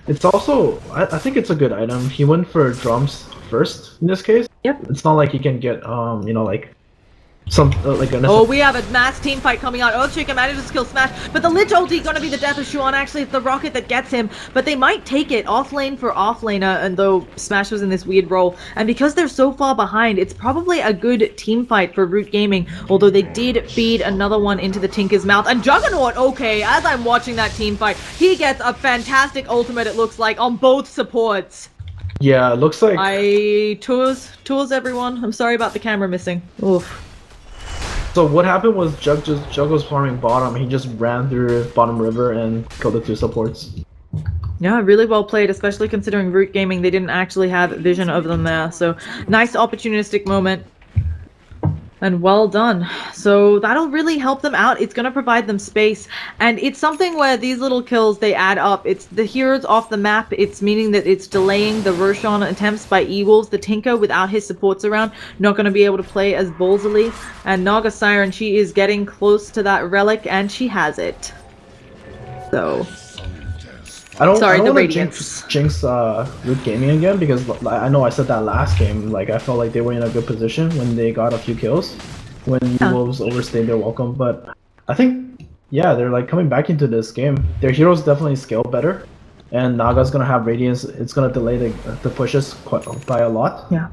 It's also, I think it's a good item. He went for drums first in this case. Yep. It's not like he can get, Oh, we have a mass team fight coming out. Earthshaker manages to kill Smash, but the Lich ulti gonna be the death of Shuan. Actually, it's the rocket that gets him, but they might take it off lane for off laner, and though Smash was in this weird role, and because they're so far behind, it's probably a good team fight for Root Gaming, although they did feed another one into the Tinker's mouth. And Juggernaut, okay, as I'm watching that team fight, he gets a fantastic ultimate, it looks like, on both supports. Yeah, it looks like... Tours everyone. I'm sorry about the camera missing. Oof. So what happened was Jug was farming bottom. He just ran through bottom river and killed the two supports. Yeah, really well played, especially considering Root Gaming, they didn't actually have vision of them there. So nice opportunistic moment. And well done. So that'll really help them out. It's going to provide them space. And it's something where these little kills, they add up. It's the heroes off the map. It's meaning that it's delaying the Roshan attempts by EWolves. The Tinker, without his supports around, not going to be able to play as ballsily. And Naga Siren, she is getting close to that relic, and she has it. So... I don't the want to Radiance. jinx Root Gaming again, because I know I said that last game. Like, I felt like they were in a good position when they got a few kills, when EWolves overstayed their welcome. But I think, yeah, they're like coming back into this game. Their heroes definitely scale better, and Naga's gonna have Radiance. It's gonna delay the pushes by a lot. Yeah.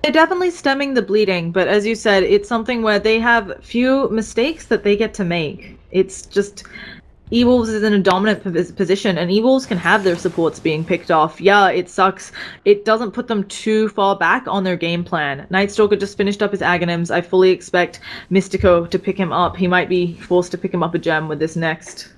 They're definitely stemming the bleeding, but as you said, it's something where they have few mistakes that they get to make. It's just... EWolves is in a dominant position, and EWolves can have their supports being picked off. Yeah, it sucks. It doesn't put them too far back on their game plan. Nightstalker just finished up his Aghanims. I fully expect Mystico to pick him up. He might be forced to pick him up a gem with this next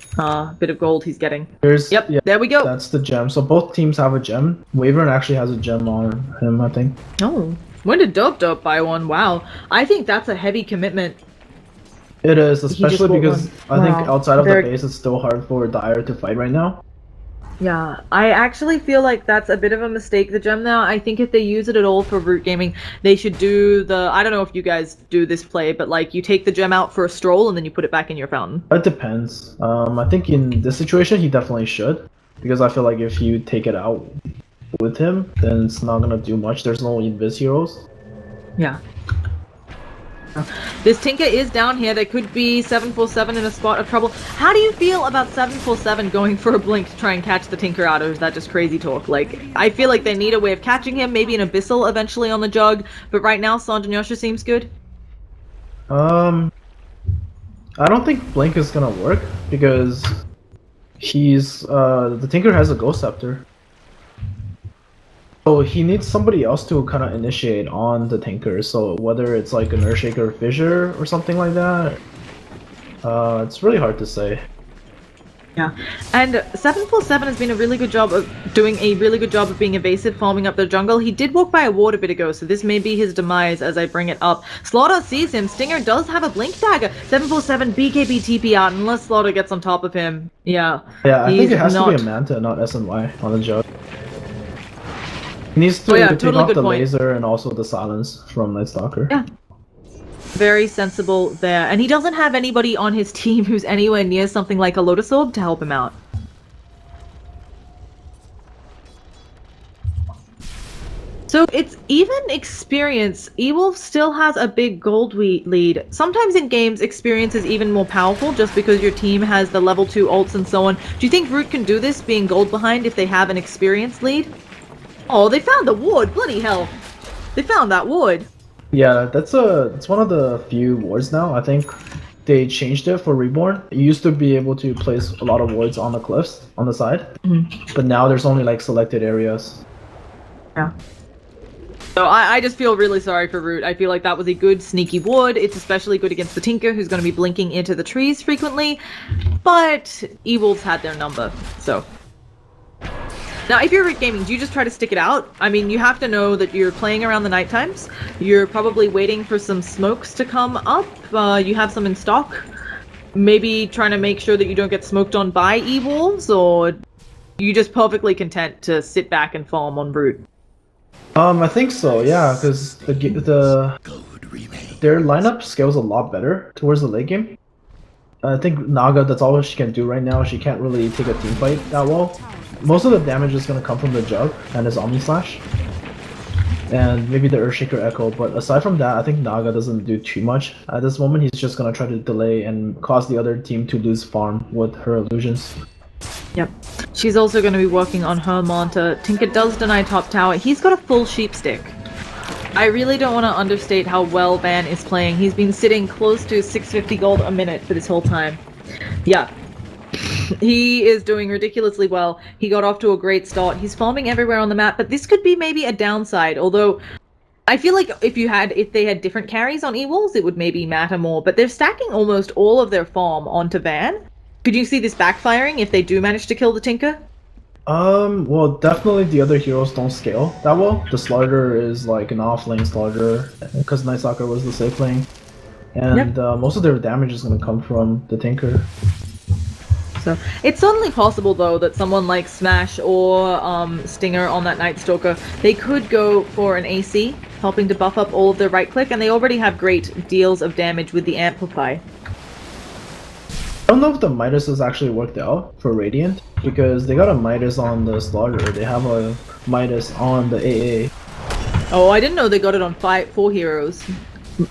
bit of gold he's getting. Yep, there we go. That's the gem. So both teams have a gem. Wyvern actually has a gem on him, I think. Oh, when did Dope buy one? Wow. I think that's a heavy commitment. It is, especially because I think Wow. outside of the base, it's still hard for Dire to fight right now. Yeah, I actually feel like that's a bit of a mistake, the gem now. I think if they use it at all for root gaming, they should do the, I don't know if you guys do this play, but like you take the gem out for a stroll and then you put it back in your fountain. It depends. I think in this situation, he definitely should. Because I feel like if you take it out with him, then it's not gonna do much. There's no invis heroes. Yeah. This Tinker is down here. There could be 747 in a spot of trouble. How do you feel about 747 going for a blink to try and catch the Tinker out, or is that just crazy talk? Like, I feel like they need a way of catching him, maybe an Abyssal eventually on the jug, but right now Sanjanyosha seems good. I don't think blink is gonna work because he's the Tinker has a Ghost Scepter. So he needs somebody else to kind of initiate on the Tinker. So whether it's like an Earthshaker or Fissure or something like that, it's really hard to say. Yeah, and 747 has been a really good job of doing a really good job of being evasive, farming up the jungle. He did walk by a ward a bit ago, so this may be his demise as I bring it up. Slaughter sees him. Stinger does have a blink dagger. 747 BKB TP out unless Slaughter gets on top of him. Yeah. Yeah, I think it has to be a Manta, not SNY on the jug. He needs to take totally off good the point. laser and also the silence from Nightstalker. Yeah. Very sensible there. And he doesn't have anybody on his team who's anywhere near something like a Lotus Orb to help him out. So it's even experience. EWolves still has a big gold lead. Sometimes in games, experience is even more powerful just because your team has the level 2 ults and so on. Do you think Root can do this being gold behind if they have an experience lead? Oh, they found the ward! Bloody hell! They found that ward! Yeah, it's one of the few wards now. I think they changed it for Reborn. You used to be able to place a lot of wards on the cliffs on the side, but now there's only like selected areas. Yeah. So I just feel really sorry for Root. I feel like that was a good sneaky ward. It's especially good against the Tinker, who's going to be blinking into the trees frequently, but EWolves had their number, so... Now, if you're Root gaming, do you just try to stick it out? I mean, you have to know that you're playing around the night times. You're probably waiting for some smokes to come up. You have some in stock. Maybe trying to make sure that you don't get smoked on by EWolves, or you just perfectly content to sit back and farm on Root? I think so, yeah, because their lineup scales a lot better towards the late game. I think Naga, that's all she can do right now. She can't really take a team fight that well. Most of the damage is going to come from the Jug and his Omni Slash. And maybe the Earthshaker Echo, but aside from that, I think Naga doesn't do too much. At this moment, he's just going to try to delay and cause the other team to lose farm with her illusions. Yep. She's also going to be working on her Manta. Tinker does deny top tower. He's got a full sheep stick. I really don't want to understate how well Van is playing. He's been sitting close to 650 gold a minute for this whole time. Yeah. He is doing ridiculously well. He got off to a great start. He's farming everywhere on the map, but this could be maybe a downside, although I feel like if they had different carries on EWolves, it would maybe matter more, but they're stacking almost all of their farm onto Van. Could you see this backfiring if they do manage to kill the Tinker? Well, definitely the other heroes don't scale that well. The Starladder is like an off-lane Starladder, because Nightstalker was the safe lane. And most of their damage is going to come from the Tinker. So it's certainly possible, though, that someone like Smash or Stinger on that Nightstalker, they could go for an AC, helping to buff up all of their right-click, and they already have great deals of damage with the Amplify. I don't know if the Midas has actually worked out for Radiant, because they got a Midas on the Starladder. They have a Midas on the AA. Oh, I didn't know they got it on 4 heroes.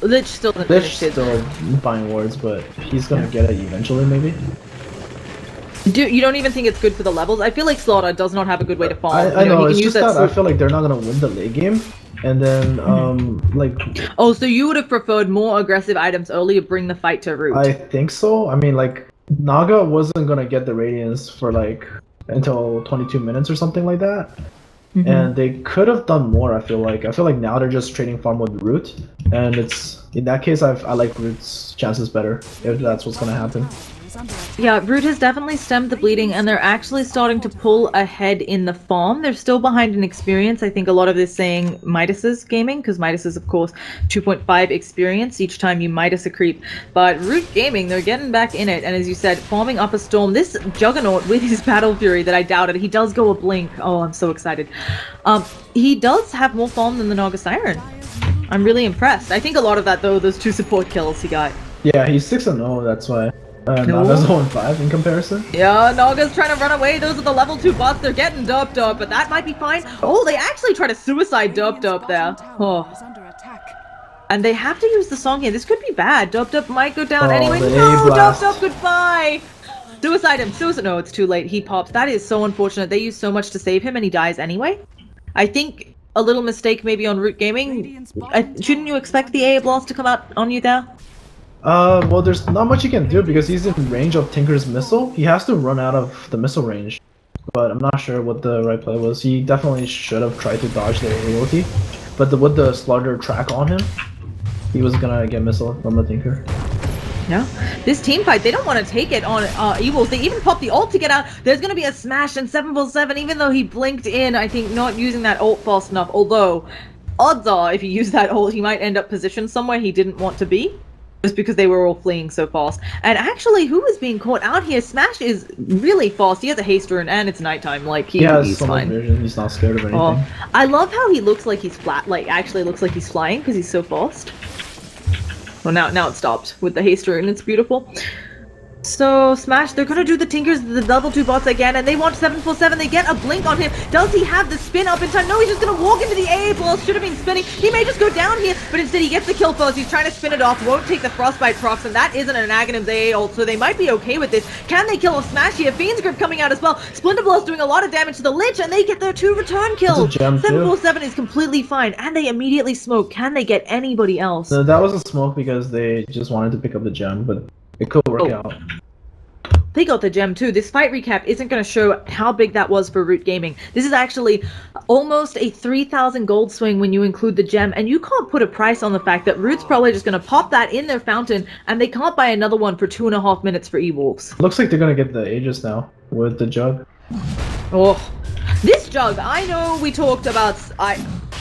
Lich still didn't finish his. Still buying wards, but he's gonna get it eventually, maybe. You don't even think it's good for the levels? I feel like Slaughter does not have a good way to farm. I know, it's just that I feel like they're not gonna win the late game, and then like. Oh, so you would have preferred more aggressive items early to bring the fight to Root? I think so. I mean, like Naga wasn't gonna get the radiance for like until 22 minutes or something like that. And they could have done more. I feel like now they're just trading farm with Root, and it's in that case I like Root's chances better if that's what's gonna happen. Yeah, Root has definitely stemmed the bleeding, and they're actually starting to pull ahead in the farm. They're still behind in experience. I think a lot of this saying Midas's gaming, because Midas is, of course, 2.5 experience each time you Midas a creep. But Root Gaming, they're getting back in it, and as you said, farming up a storm. This Juggernaut with his Battle Fury that I doubted, he does go a blink. Oh, I'm so excited. He does have more farm than the Naga Siren. I'm really impressed. I think a lot of that, though, those 2 support kills he got. Yeah, he's 6-0, that's why. Naga's 0-5 in comparison. Yeah, Naga's trying to run away. Those are the level 2 bots. They're getting derped up, but that might be fine. Oh, they actually try to suicide derped up there. Oh. And they have to use the song here. This could be bad. Derped up might go down anyway. No, derped up, goodbye. Suicide him. Suicide. No, it's too late. He pops. That is so unfortunate. They use so much to save him and he dies anyway. I think a little mistake maybe on Root Gaming. Shouldn't you expect the A Blast to come out on you there? Well, there's not much you can do because he's in range of Tinker's missile. He has to run out of the missile range. But I'm not sure what the right play was. He definitely should have tried to dodge the AOT. But with the Slaughter track on him, he was gonna get missile from the Tinker. Yeah. This team fight, they don't want to take it on EWolves. They even pop the ult to get out. There's going to be a smash and 747, even though he blinked in, I think not using that ult fast enough. Although, odds are, if he used that ult, he might end up positioned somewhere he didn't want to be. Just because they were all fleeing so fast. And actually, who is being caught out here? Smash is really fast. He has a haste rune and it's nighttime. Like, he's fine. Vision. He's not scared of anything. Oh, I love how he looks like he's flat. Like, actually looks like he's flying because he's so fast. Well, now it stopped with the haste rune. It's beautiful. So, Smash, they're gonna do the Tinkers, the level 2 bots again, and they want 747. They get a blink on him. Does he have the spin up in time? No, he's just gonna walk into the AA blast. Should have been spinning. He may just go down here, but instead he gets the kill first. He's trying to spin it off. Won't take the Frostbite procs, and that isn't an Aghanim's AA ult, so they might be okay with this. Can they kill a Smash here? Fiend's Grip coming out as well. Splinter Blast doing a lot of damage to the Lich, and they get their 2 return kills. 747 is completely fine, and they immediately smoke. Can they get anybody else? So that was a smoke because they just wanted to pick up the gem, but it could work out. They got the gem too. This fight recap isn't going to show how big that was for Root Gaming. This is actually almost a 3,000 gold swing when you include the gem, and you can't put a price on the fact that Root's probably just going to pop that in their fountain, and they can't buy another one for 2.5 minutes for EWolves. Looks like they're going to get the Aegis now with the Jug. Oh, this Jug, I know we talked about...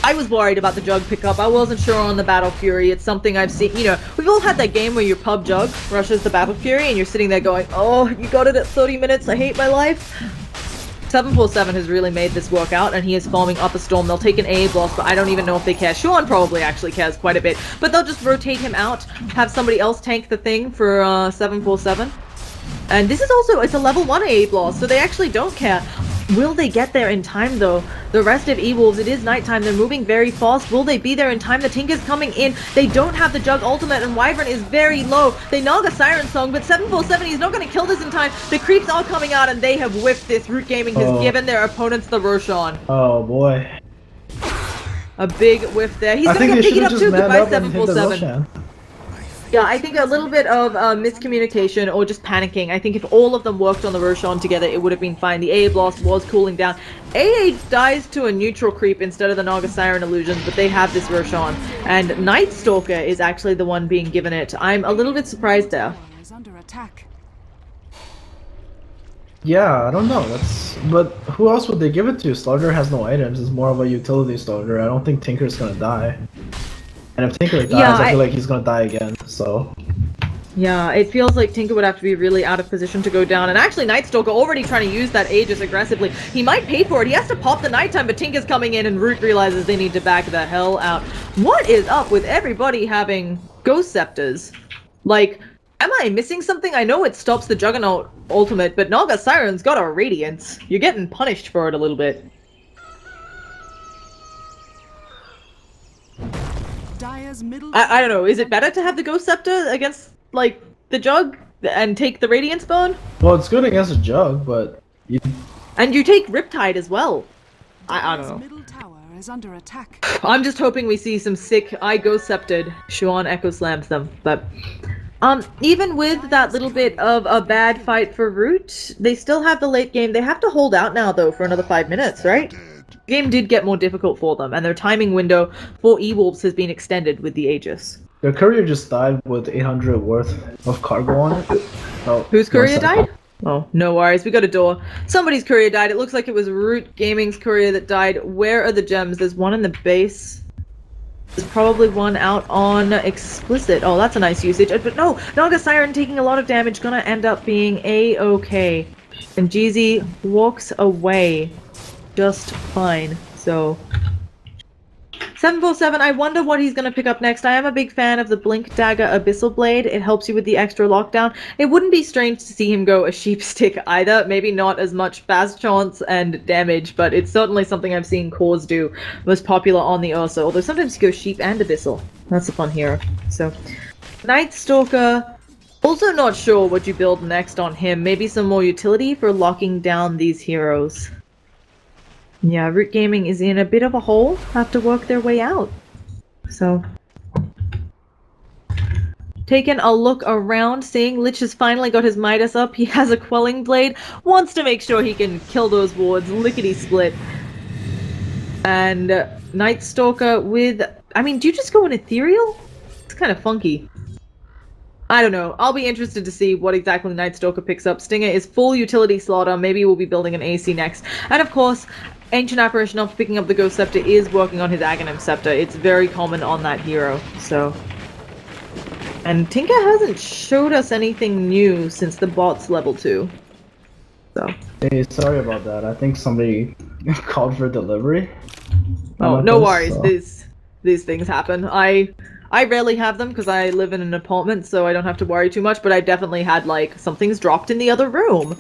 I was worried about the Jug pickup. I wasn't sure on the Battle Fury. It's something I've seen, you know, we've all had that game where your pub Jug rushes the Battle Fury and you're sitting there going, oh, you got it at 30 minutes, I hate my life. 747 has really made this work out, and he is farming up a storm. They'll take an AA blast, but I don't even know if they care. Sean probably actually cares quite a bit, but they'll just rotate him out, have somebody else tank the thing for 747. And this is also, it's a level 1 AA blast, so they actually don't care. Will they get there in time, though? The rest of EWolves, it is nighttime. They're moving very fast. Will they be there in time? The Tinker's coming in. They don't have the Jug ultimate, and Wyvern is very low. They Naga Siren Song, but 747, he's not going to kill this in time. The creeps are coming out, and they have whiffed this. Root Gaming has given their opponents the Roshan. Oh, boy. A big whiff there. He's going to get picking up, too. Goodbye, 747. Yeah, I think a little bit of miscommunication or just panicking. I think if all of them worked on the Roshan together, it would have been fine. The AA Blast was cooling down. AA dies to a neutral creep instead of the Naga Siren illusions, but they have this Roshan. And Night Stalker is actually the one being given it. I'm a little bit surprised there. Yeah, I don't know. But who else would they give it to? Slaughter has no items. It's more of a utility Slaughter. I don't think Tinker's gonna die. And if Tinker dies, I feel like he's gonna die again, so... Yeah, it feels like Tinker would have to be really out of position to go down. And actually, Nightstalker already trying to use that Aegis aggressively. He might pay for it. He has to pop the nighttime, but Tinker's coming in and Root realizes they need to back the hell out. What is up with everybody having Ghost Scepters? Like, am I missing something? I know it stops the Juggernaut ultimate, but Naga Siren's got a Radiance. You're getting punished for it a little bit. I don't know, is it better to have the Ghost Scepter against, like, the Jug and take the Radiance Bone? Well, it's good against a Jug, but... And you take Riptide as well. I don't know. Middle tower is under attack. I'm just hoping we see some sick Ghost Sceptered. Xuan Echo slams them, but... Even with that little bit of a bad fight for Root, they still have the late game. They have to hold out now, though, for another 5 minutes, right? The game did get more difficult for them, and their timing window for EWolves has been extended with the Aegis. Their courier just died with 800 worth of cargo on it. Oh, Whose courier 1 second. died? Oh, no worries. We got a door. Somebody's courier died. It looks like it was Root Gaming's courier that died. Where are the gems? There's one in the base. There's probably one out on Explicit. Oh, that's a nice usage. But no, Naga Siren taking a lot of damage. Gonna end up being A-okay. And Jeezy walks away just fine. So 747, I wonder what he's going to pick up next. I am a big fan of the Blink Dagger Abyssal Blade. It helps you with the extra lockdown. It wouldn't be strange to see him go a Sheep Stick either. Maybe not as much fast chance and damage, but it's certainly something I've seen cores do. Most popular on the Ursa, although sometimes he goes Sheep and Abyssal. That's a fun hero. So, Night Stalker. Also not sure what you build next on him. Maybe some more utility for locking down these heroes. Yeah, Root Gaming is in a bit of a hole. Have to work their way out. So, taking a look around, seeing Lich has finally got his Midas up. He has a Quelling Blade. Wants to make sure he can kill those wards. Lickety-split. And Night Stalker with... I mean, do you just go in Ethereal? It's kind of funky. I don't know. I'll be interested to see what exactly Night Stalker picks up. Stinger is full utility slaughter. Maybe we'll be building an AC next. And of course, Ancient Apparition, after picking up the Ghost Scepter, is working on his Aghanim Scepter. It's very common on that hero, so... And Tinker hasn't showed us anything new since the bot's level 2. So... Hey, sorry about that. I think somebody called for delivery. Oh, no worries. These things happen. I rarely have them because I live in an apartment, so I don't have to worry too much, but I definitely had, like, something's dropped in the other room.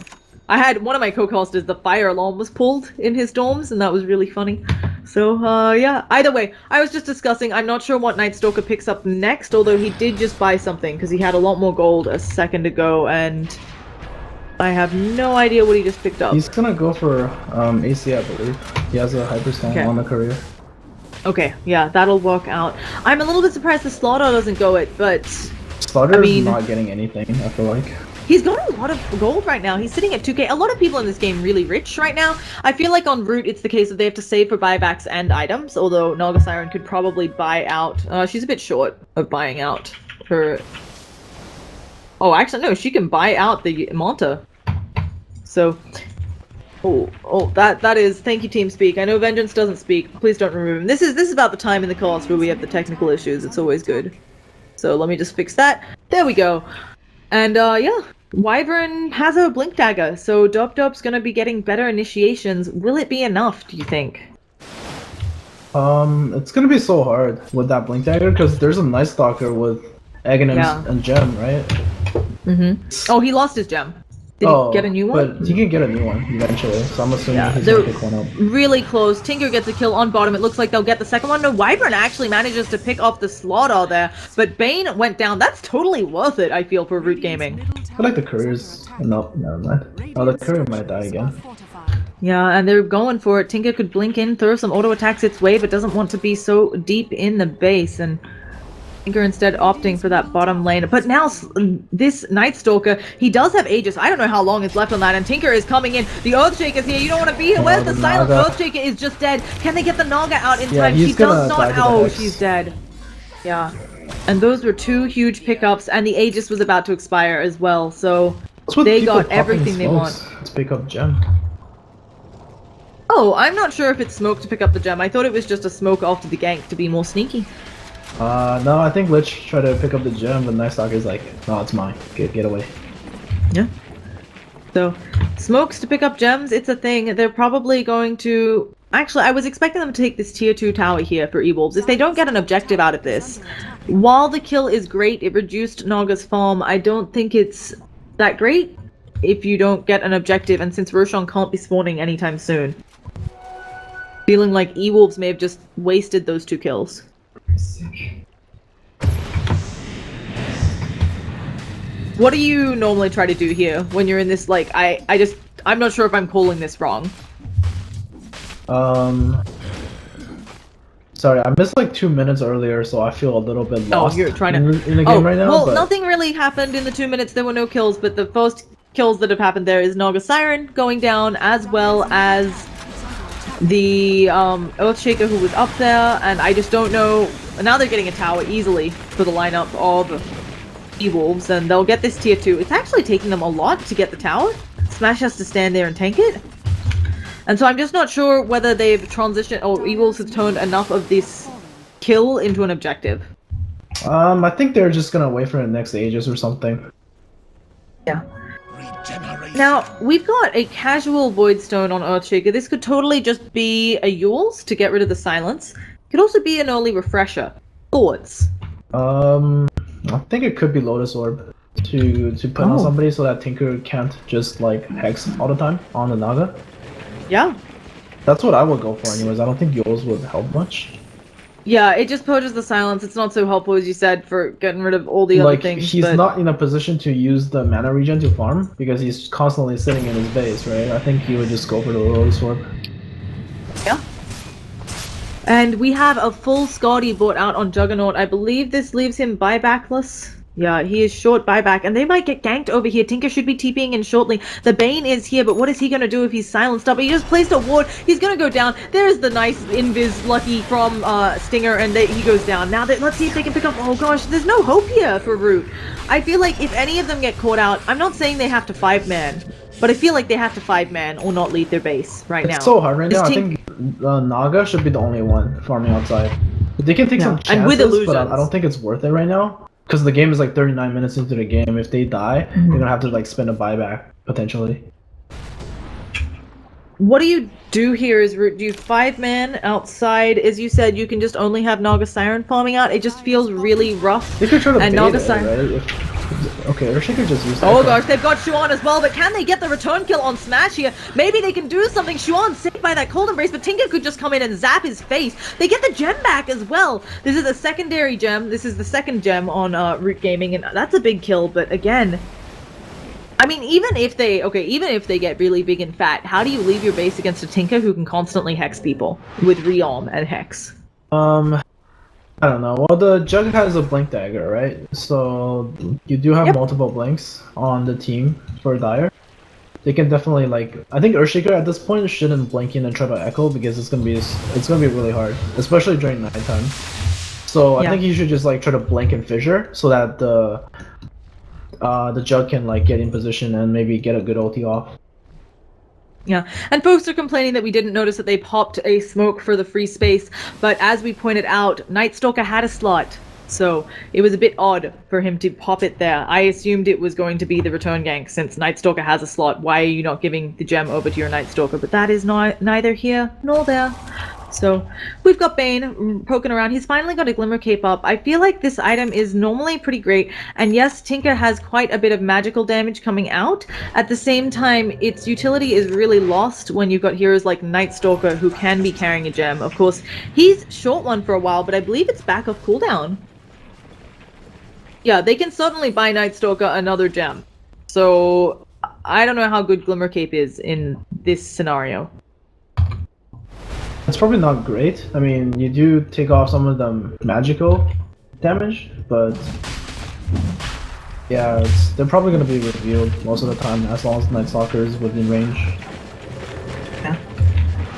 I had one of my co-casters, the fire alarm was pulled in his dorms, and that was really funny. So, yeah. Either way, I was just discussing, I'm not sure what Night Stalker picks up next, although he did just buy something, because he had a lot more gold a second ago, and I have no idea what he just picked up. He's gonna go for AC, I believe. He has a Hyperstone on the courier. Okay, yeah, that'll work out. I'm a little bit surprised the Slaughter doesn't go it, but... Slaughter is not getting anything, I feel like. He's got a lot of gold right now. He's sitting at 2k. A lot of people in this game really rich right now. I feel like on Root, it's the case that they have to save for buybacks and items, although Naga Siren could probably buy out... she's a bit short of buying out her... Oh, actually, no, she can buy out the Manta. So... Oh, that is... Thank you, TeamSpeak. I know Vengeance doesn't speak. Please don't remove him. This is about the time in the cast where we have the technical issues. It's always good. So let me just fix that. There we go. And, yeah. Wyvern has a Blink Dagger, so Dop's gonna be getting better initiations. Will it be enough, do you think? It's gonna be so hard with that Blink Dagger, because there's a Night Stalker with Aghanims and Gem, right? Mm-hmm. Oh, he lost his gem. Did he get a new one? But he can get a new one eventually, so I'm assuming he's they're gonna pick one up. really close. Tinker gets a kill on bottom. It looks like they'll get the second one. No, Wyvern actually manages to pick off the Slaughter there, but Bane went down. That's totally worth it, I feel, for Root Gaming. I feel like the courier's... No, never mind. Oh, the courier might die again. Yeah, and they're going for it. Tinker could blink in, throw some auto attacks its way, but doesn't want to be so deep in the base, and Tinker instead opting for that bottom lane. But now, this Night Stalker, he does have Aegis. I don't know how long is left on that, and Tinker is coming in. The Earthshaker's here. You don't want to be here. Where's the silent Earthshaker? Is just dead. Can they get the Naga out in time? She does not. Oh, she's dead. Yeah. And those were two huge pickups, and the Aegis was about to expire as well, so they got everything they want. Let's pick up Gem. Oh, I'm not sure if it's smoke to pick up the gem. I thought it was just a smoke after the gank to be more sneaky. No, I think Lich tried to pick up the gem, but Night Stalker's like, no, it's mine. Get away. Yeah. So, smokes to pick up gems, it's a thing. They're probably going to... Actually, I was expecting them to take this tier 2 tower here for EWolves. If they don't get an objective out of this, while the kill is great, it reduced Naga's farm, I don't think it's that great if you don't get an objective, and since Roshan can't be spawning anytime soon. Feeling like EWolves may have just wasted those 2 kills. What do you normally try to do here when you're in this, like, I'm not sure if I'm calling this wrong. Sorry, I missed like 2 minutes earlier, so I feel a little bit Oh, lost you're trying to. in the game right now. Well, but... nothing really happened in the 2 minutes. There were no kills, but the first kills that have happened there is Naga Siren going down, as well as the Earthshaker who was up there, and I just don't know. Now they're getting a tower easily for the lineup of EWolves, and they'll get this tier 2. It's actually taking them a lot to get the tower. Smash has to stand there and tank it. And so I'm just not sure whether they've transitioned, or EWolves have turned enough of this kill into an objective. I think they're just gonna wait for the next Aegis or something. Yeah. Now, we've got a casual Voidstone on Earthshaker. This could totally just be a EWolves to get rid of the silence. Could also be an early refresher. Thoughts? I think it could be Lotus Orb to put on somebody so that Tinker can't just like hex all the time on the Naga. Yeah. That's what I would go for anyways. I don't think Yols would help much. Yeah, it just purges the silence. It's not so helpful as you said for getting rid of all the other things. He's not in a position to use the mana regen to farm because he's constantly sitting in his base, right? I think he would just go for the Lotus Orb. Yeah. And we have a full Scotty bought out on Juggernaut. I believe this leaves him buybackless. Yeah, he is short buyback, and they might get ganked over here. Tinker should be TPing in shortly. The Bane is here, but what is he going to do if he's silenced up? He just placed a ward. He's going to go down. There's the nice invis lucky from Stinger, and he goes down. Now, let's see if they can pick up... Oh gosh, there's no hope here for Root. I feel like if any of them get caught out, I'm not saying they have to 5-man, but I feel like they have to 5-man or not leave their base right now. It's so hard right now. I think Naga should be the only one farming outside. They can take some chances, and with illusions. but I don't think it's worth it right now. Because the game is like 39 minutes into the game. If they die, they're gonna have to like spend a buyback potentially. What do you do here? Is do you 5-man outside? As you said, you can just only have Naga Siren farming out. It just feels really rough. They could try to and bait Naga it, Siren. right? Okay, or she could just use. Oh gosh, they've got Shuan as well, but can they get the return kill on Smash here? Maybe they can do something. Shuan's saved by that cold embrace, but Tinker could just come in and zap his face. They get the gem back as well. This is a secondary gem. This is the second gem on Root Gaming, and that's a big kill. But again, I mean, even if they get really big and fat, how do you leave your base against a Tinker who can constantly hex people with Realm and Hex? I don't know. Well, the Jug has a Blink Dagger, right? So you do have multiple blinks on the team for Dire. They can definitely I think Earthshaker at this point shouldn't blink in and try to echo because it's gonna be really hard, especially during nighttime. So I think he should just try to blink and fissure so that the Jug can get in position and maybe get a good ulti off. Yeah, and folks are complaining that we didn't notice that they popped a smoke for the free space, but as we pointed out, Nightstalker had a slot, so it was a bit odd for him to pop it there. I assumed it was going to be the return gank since Nightstalker has a slot. Why are you not giving the gem over to your Nightstalker? But that is neither here nor there. So we've got Bane poking around. He's finally got a Glimmer Cape up. I feel like this item is normally pretty great. And yes, Tinker has quite a bit of magical damage coming out. At the same time, its utility is really lost when you've got heroes like Nightstalker who can be carrying a gem. Of course, he's short one for a while, but I believe it's back off cooldown. Yeah, they can certainly buy Nightstalker another gem. So I don't know how good Glimmer Cape is in this scenario. It's probably not great. I mean, you do take off some of the magical damage, but yeah, they're probably going to be revealed most of the time as long as Nightstalker is within range. Yeah.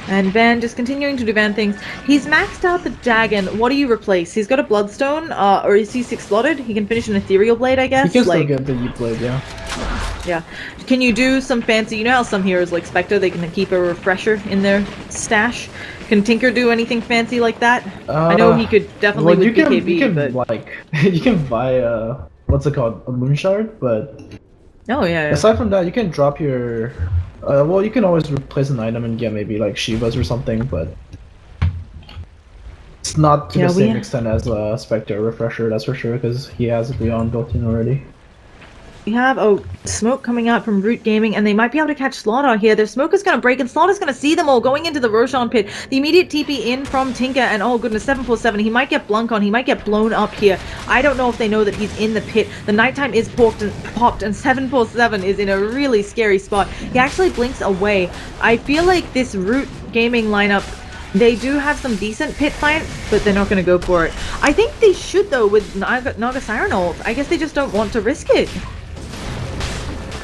And Van just continuing to do Van things. He's maxed out the Dagon. What do you replace? He's got a Bloodstone, or is he 6-slotted? He can finish an Ethereal Blade, I guess? He can still get the Yeet Blade, yeah. Yeah. Can you do some fancy... You know how some heroes like Spectre, they can keep a refresher in their stash? Can Tinker do anything fancy like that? I know he could definitely with BKB, but... you can buy, what's it called? A Moonshard, but... Oh, yeah. Aside from that, you can drop your... well, you can always replace an item and get maybe Shivas or something, but... It's not to the same extent as a Spectre refresher, that's for sure, because he has Beyond built in already. We have smoke coming out from Root Gaming, and they might be able to catch Slaughter here. Their smoke is going to break, and Slaughter's going to see them all going into the Roshan pit. The immediate TP in from Tinker, and oh goodness, 747. He might get blunk on. He might get blown up here. I don't know if they know that he's in the pit. The nighttime is popped, and 747 is in a really scary spot. He actually blinks away. I feel like this Root Gaming lineup They do have some decent pit fight, but they're not going to go for it. I think they should though with Naga Siren ult. I guess they just don't want to risk it.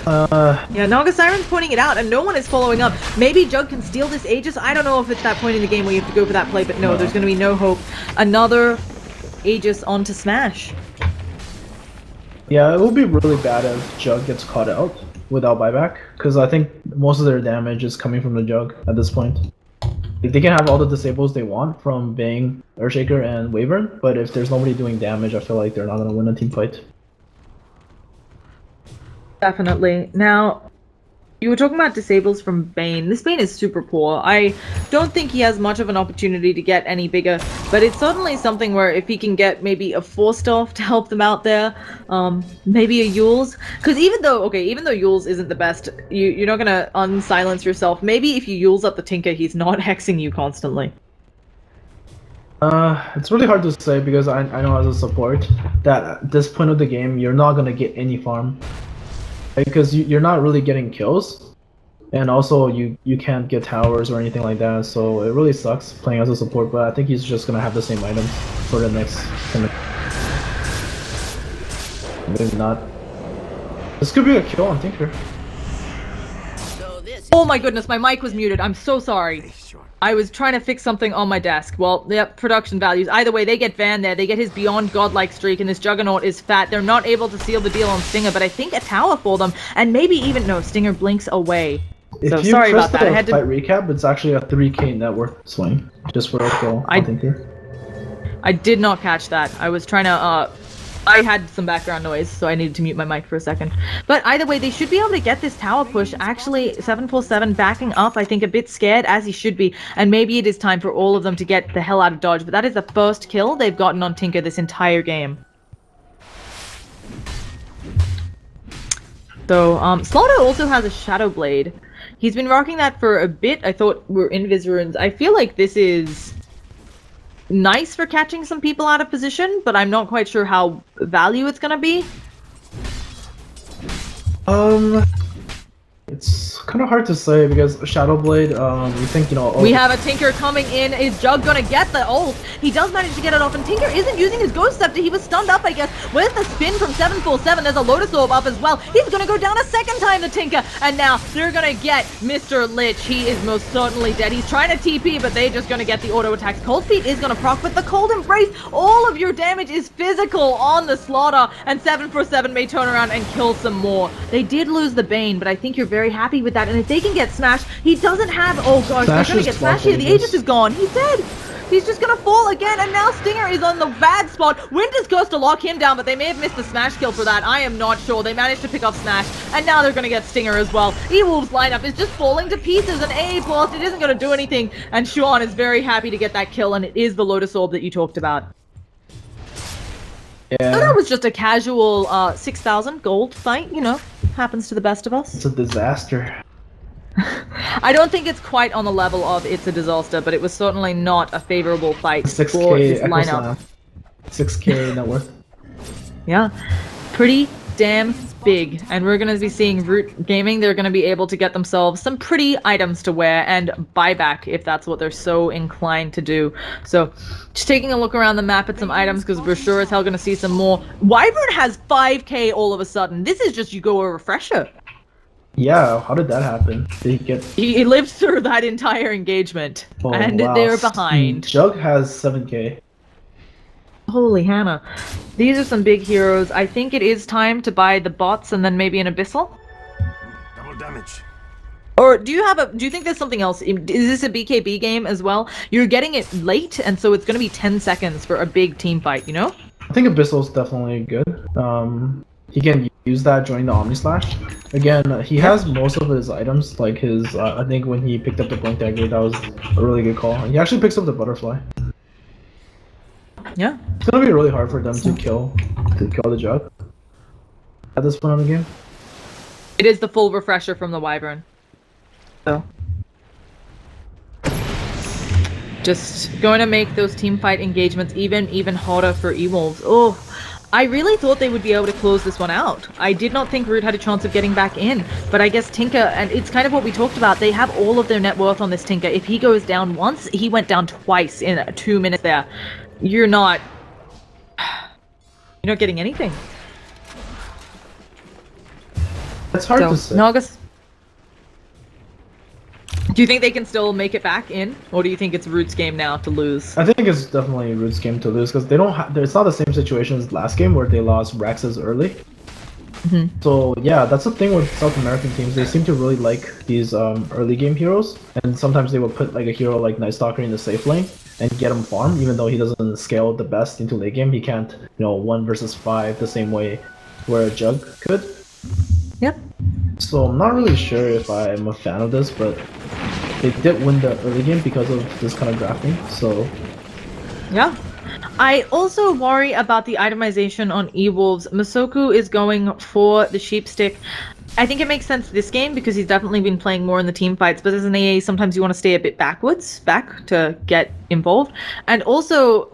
Yeah, Naga Siren's pointing it out, and no one is following up. Maybe Jug can steal this Aegis. I don't know if it's that point in the game where you have to go for that play, but no, there's going to be no hope. Another Aegis onto Smash. Yeah, it will be really bad if Jug gets caught out without buyback, because I think most of their damage is coming from the Jug at this point. Like, they can have all the disables they want from Bang, Earthshaker, and Wyvern, but if there's nobody doing damage, I feel like they're not going to win a team fight. Definitely. Now, you were talking about disables from Bane. This Bane is super poor. I don't think he has much of an opportunity to get any bigger, but it's certainly something where if he can get maybe a 4-star to help them out there, maybe a EWolves. Because even though EWolves isn't the best, you're not going to unsilence yourself. Maybe if you EWolves up the Tinker, he's not hexing you constantly. It's really hard to say because I know as a support that at this point of the game, you're not going to get any farm. Because you're not really getting kills, and also you can't get towers or anything like that, so it really sucks playing as a support, but I think he's just gonna have the same items for the next kind of... Maybe not. This could be a kill on Tinker. Oh my goodness, my mic was muted. I'm so sorry. I was trying to fix something on my desk. Well, yep, production values. Either way, they get Van there. They get his beyond godlike streak, and this Juggernaut is fat. They're not able to seal the deal on Stinger, but I think a tower for them, and maybe even no, Stinger blinks away. So sorry about that. I had to fight recap. It's actually a 3k net worth swing just for a kill on Tinker. I did not catch that. I was trying to I had some background noise, so I needed to mute my mic for a second. But either way, they should be able to get this tower push. Actually, 747 backing up, I think a bit scared, as he should be. And maybe it is time for all of them to get the hell out of dodge. But that is the first kill they've gotten on Tinker this entire game. So, Slaughter also has a Shadow Blade. He's been rocking that for a bit. I thought we're Invis Runes. I feel like this is nice for catching some people out of position, but I'm not quite sure how value it's gonna be. It's kind of hard to say because Shadow Blade, you think, you know... We have a Tinker coming in. Is Jug gonna get the ult? He does manage to get it off, and Tinker isn't using his Ghost Scepter. He was stunned up, I guess. Where's the spin from 747? There's a Lotus Orb up as well. He's gonna go down a second time, the Tinker, and now they're gonna get Mr. Lich. He is most certainly dead. He's trying to TP, but they're just gonna get the auto attacks. Cold Feet is gonna proc, but the Cold Embrace, all of your damage is physical on the Slaughter, and 747 may turn around and kill some more. They did lose the Bane, but I think you're very happy with that, and if they can get smashed, he doesn't have... Oh gosh, they're gonna get smashed here. The Aegis is gone. He's dead. He's just gonna fall again, and now Stinger is on the bad spot. Winter's Ghost to lock him down, but they may have missed the Smash kill for that. I am not sure. They managed to pick up Smash, and now they're gonna get Stinger as well. EWolves lineup is just falling to pieces, and A+, it isn't gonna do anything, and Sean is very happy to get that kill, and it is the Lotus Orb that you talked about. Yeah. So that was just a casual 6,000 gold fight, you know, happens to the best of us. It's a disaster. I don't think it's quite on the level of It's a Disaster, but it was certainly not a favorable fight 6K for this lineup. 6k net worth. Yeah, pretty damn big. And we're going to be seeing Root Gaming. They're going to be able to get themselves some pretty items to wear and buy back if that's what they're so inclined to do. So just taking a look around the map at some items because we're sure as hell going to see some more. Wyvern has 5k all of a sudden. This is just you go a refresher. Yeah, how did that happen? Did he get... He lived through that entire engagement, and wow. they're behind. Jug has 7k. Holy Hannah. These are some big heroes. I think it is time to buy the bots and then maybe an Abyssal. Double damage. Or do you think there's something else? Is this a BKB game as well? You're getting it late, and so it's going to be 10 seconds for a big team fight, you know? I think Abyssal's definitely good. He can use that during the Omni Slash. Again, he has most of his items, like his, I think when he picked up the Blink Dagger, that was a really good call. He actually picks up the Butterfly. Yeah. It's gonna be really hard for them to kill the Jug at this point in the game. It is the full refresher from the Wyvern. So. Just going to make those team fight engagements even harder for EWolves. Oh, I really thought they would be able to close this one out. I did not think Root had a chance of getting back in, but I guess Tinker, and it's kind of what we talked about, they have all of their net worth on this Tinker. If he goes down once, he went down twice in 2 minutes there. You're not getting anything. It's hard to say. Nagas, do you think they can still make it back in, or do you think it's Root's game now to lose? I think it's definitely Root's game to lose because they don't have. It's not the same situation as last game where they lost Raxes early. So yeah, that's the thing with South American teams. They seem to really like these early game heroes, and sometimes they will put like a hero like Night Stalker in the safe lane and get him farm, even though he doesn't scale the best into late game. He can't, 1 versus 5 the same way where a Jug could. Yep. So I'm not really sure if I'm a fan of this, but they did win the early game because of this kind of drafting. So yeah. I also worry about the itemization on EWolves. Masoku is going for the sheep stick. I think it makes sense this game because he's definitely been playing more in the team fights, but as an AA, sometimes you want to stay a bit back to get involved. And also,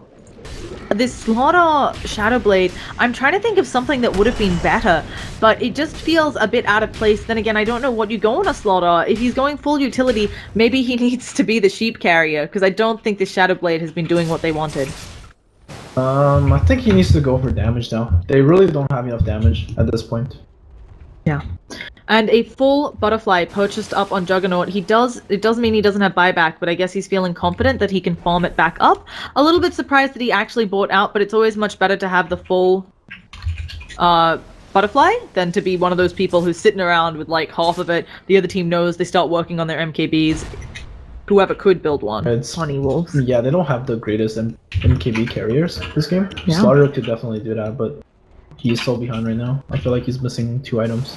this Slaughter Shadowblade, I'm trying to think of something that would have been better, but it just feels a bit out of place. Then again, I don't know what you go on a Slaughter. If he's going full utility, maybe he needs to be the sheep carrier, because I don't think the Shadowblade has been doing what they wanted. I think he needs to go for damage now. They really don't have enough damage at this point. Yeah. And a full butterfly purchased up on Juggernaut. It does mean he doesn't have buyback, but I guess he's feeling confident that he can farm it back up. A little bit surprised that he actually bought out, but it's always much better to have the full butterfly than to be one of those people who's sitting around with like half of it. The other team knows, they start working on their MKBs. Whoever could build one. It's on EWolves. Yeah, they don't have the greatest MKB carriers this game. Yeah. Slaughter could definitely do that, but he's so behind right now. I feel like he's missing 2 items.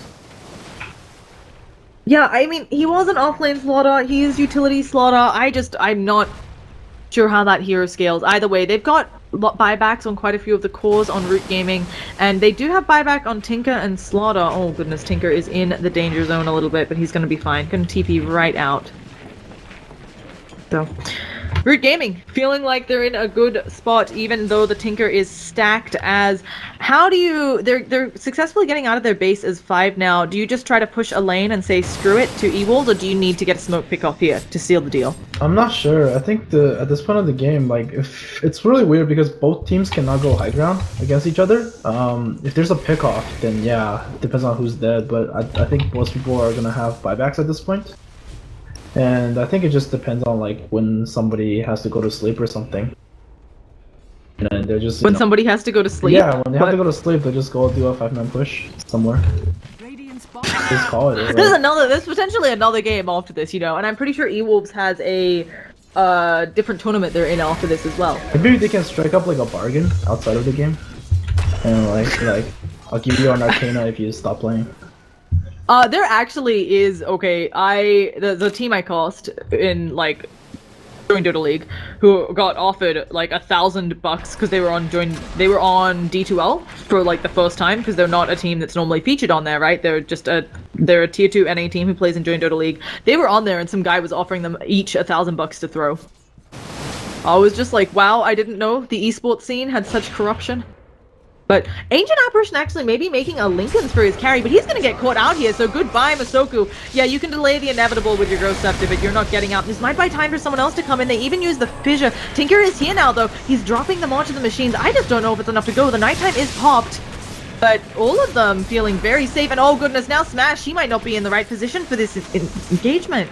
Yeah, I mean, he was an offlane Slaughter, he is utility Slaughter, I'm not sure how that hero scales. Either way, they've got buybacks on quite a few of the cores on Root Gaming, and they do have buyback on Tinker and Slaughter. Oh goodness, Tinker is in the danger zone a little bit, but he's gonna be fine. Gonna TP right out. So, Root Gaming, feeling like they're in a good spot, even though the Tinker is stacked as... How do you... They're successfully getting out of their base as 5 now. Do you just try to push a lane and say screw it to EWolves, or do you need to get a smoke pick off here to seal the deal? I'm not sure. I think at this point of the game, like, if it's really weird because both teams cannot go high ground against each other. If there's a pick off, then yeah, it depends on who's dead, but I think most people are gonna have buybacks at this point. And I think it just depends on like when somebody has to go to sleep or something. And they're just when somebody has to go to sleep. Yeah, when they have to go to sleep, they just go do a 5-man push somewhere. Just call it. There's potentially another game after this, and I'm pretty sure EWolves has a different tournament they're in after this as well. Maybe they can strike up like a bargain outside of the game, and like I'll give you an Arcana if you stop playing. There actually is, okay, the team I cast in, like, Join Dota League, who got offered, like, $1,000 because they were on D2L for, like, the first time, because they're not a team that's normally featured on there, right? They're a tier 2 NA team who plays in Join Dota League. They were on there, and some guy was offering them each $1,000 to throw. I was just like, wow, I didn't know the esports scene had such corruption. But Ancient Apparition actually maybe making a Lincoln's for his carry, but he's gonna get caught out here, so goodbye, Masoku. Yeah, you can delay the inevitable with your Ghost Scepter, but you're not getting out. This might buy time for someone else to come in. They even use the Fissure. Tinker is here now, though. He's dropping them onto the machines. I just don't know if it's enough to go. The nighttime is popped, but all of them feeling very safe. And oh goodness, now Smash, he might not be in the right position for this engagement.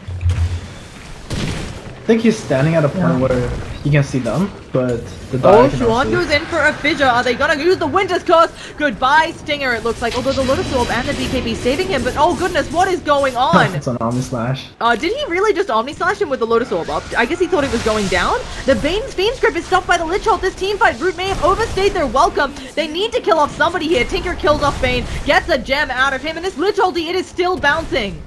I think he's standing at a point where he can see them, but the dive Shuan goes in for a Fissure. Are they gonna use the Winter's Curse? Goodbye, Stinger, it looks like. Although the Lotus Orb and the BKB saving him, but oh goodness, what is going on? It's an Omni Slash. Did he really just Omni Slash him with the Lotus Orb up? I guess he thought it was going down. The Bane's Fiend Script is stopped by the Lich Ult. This team fight, Root may have overstayed their welcome. They need to kill off somebody here. Tinker kills off Bane, gets a gem out of him, and this Lich Ulti, it is still bouncing.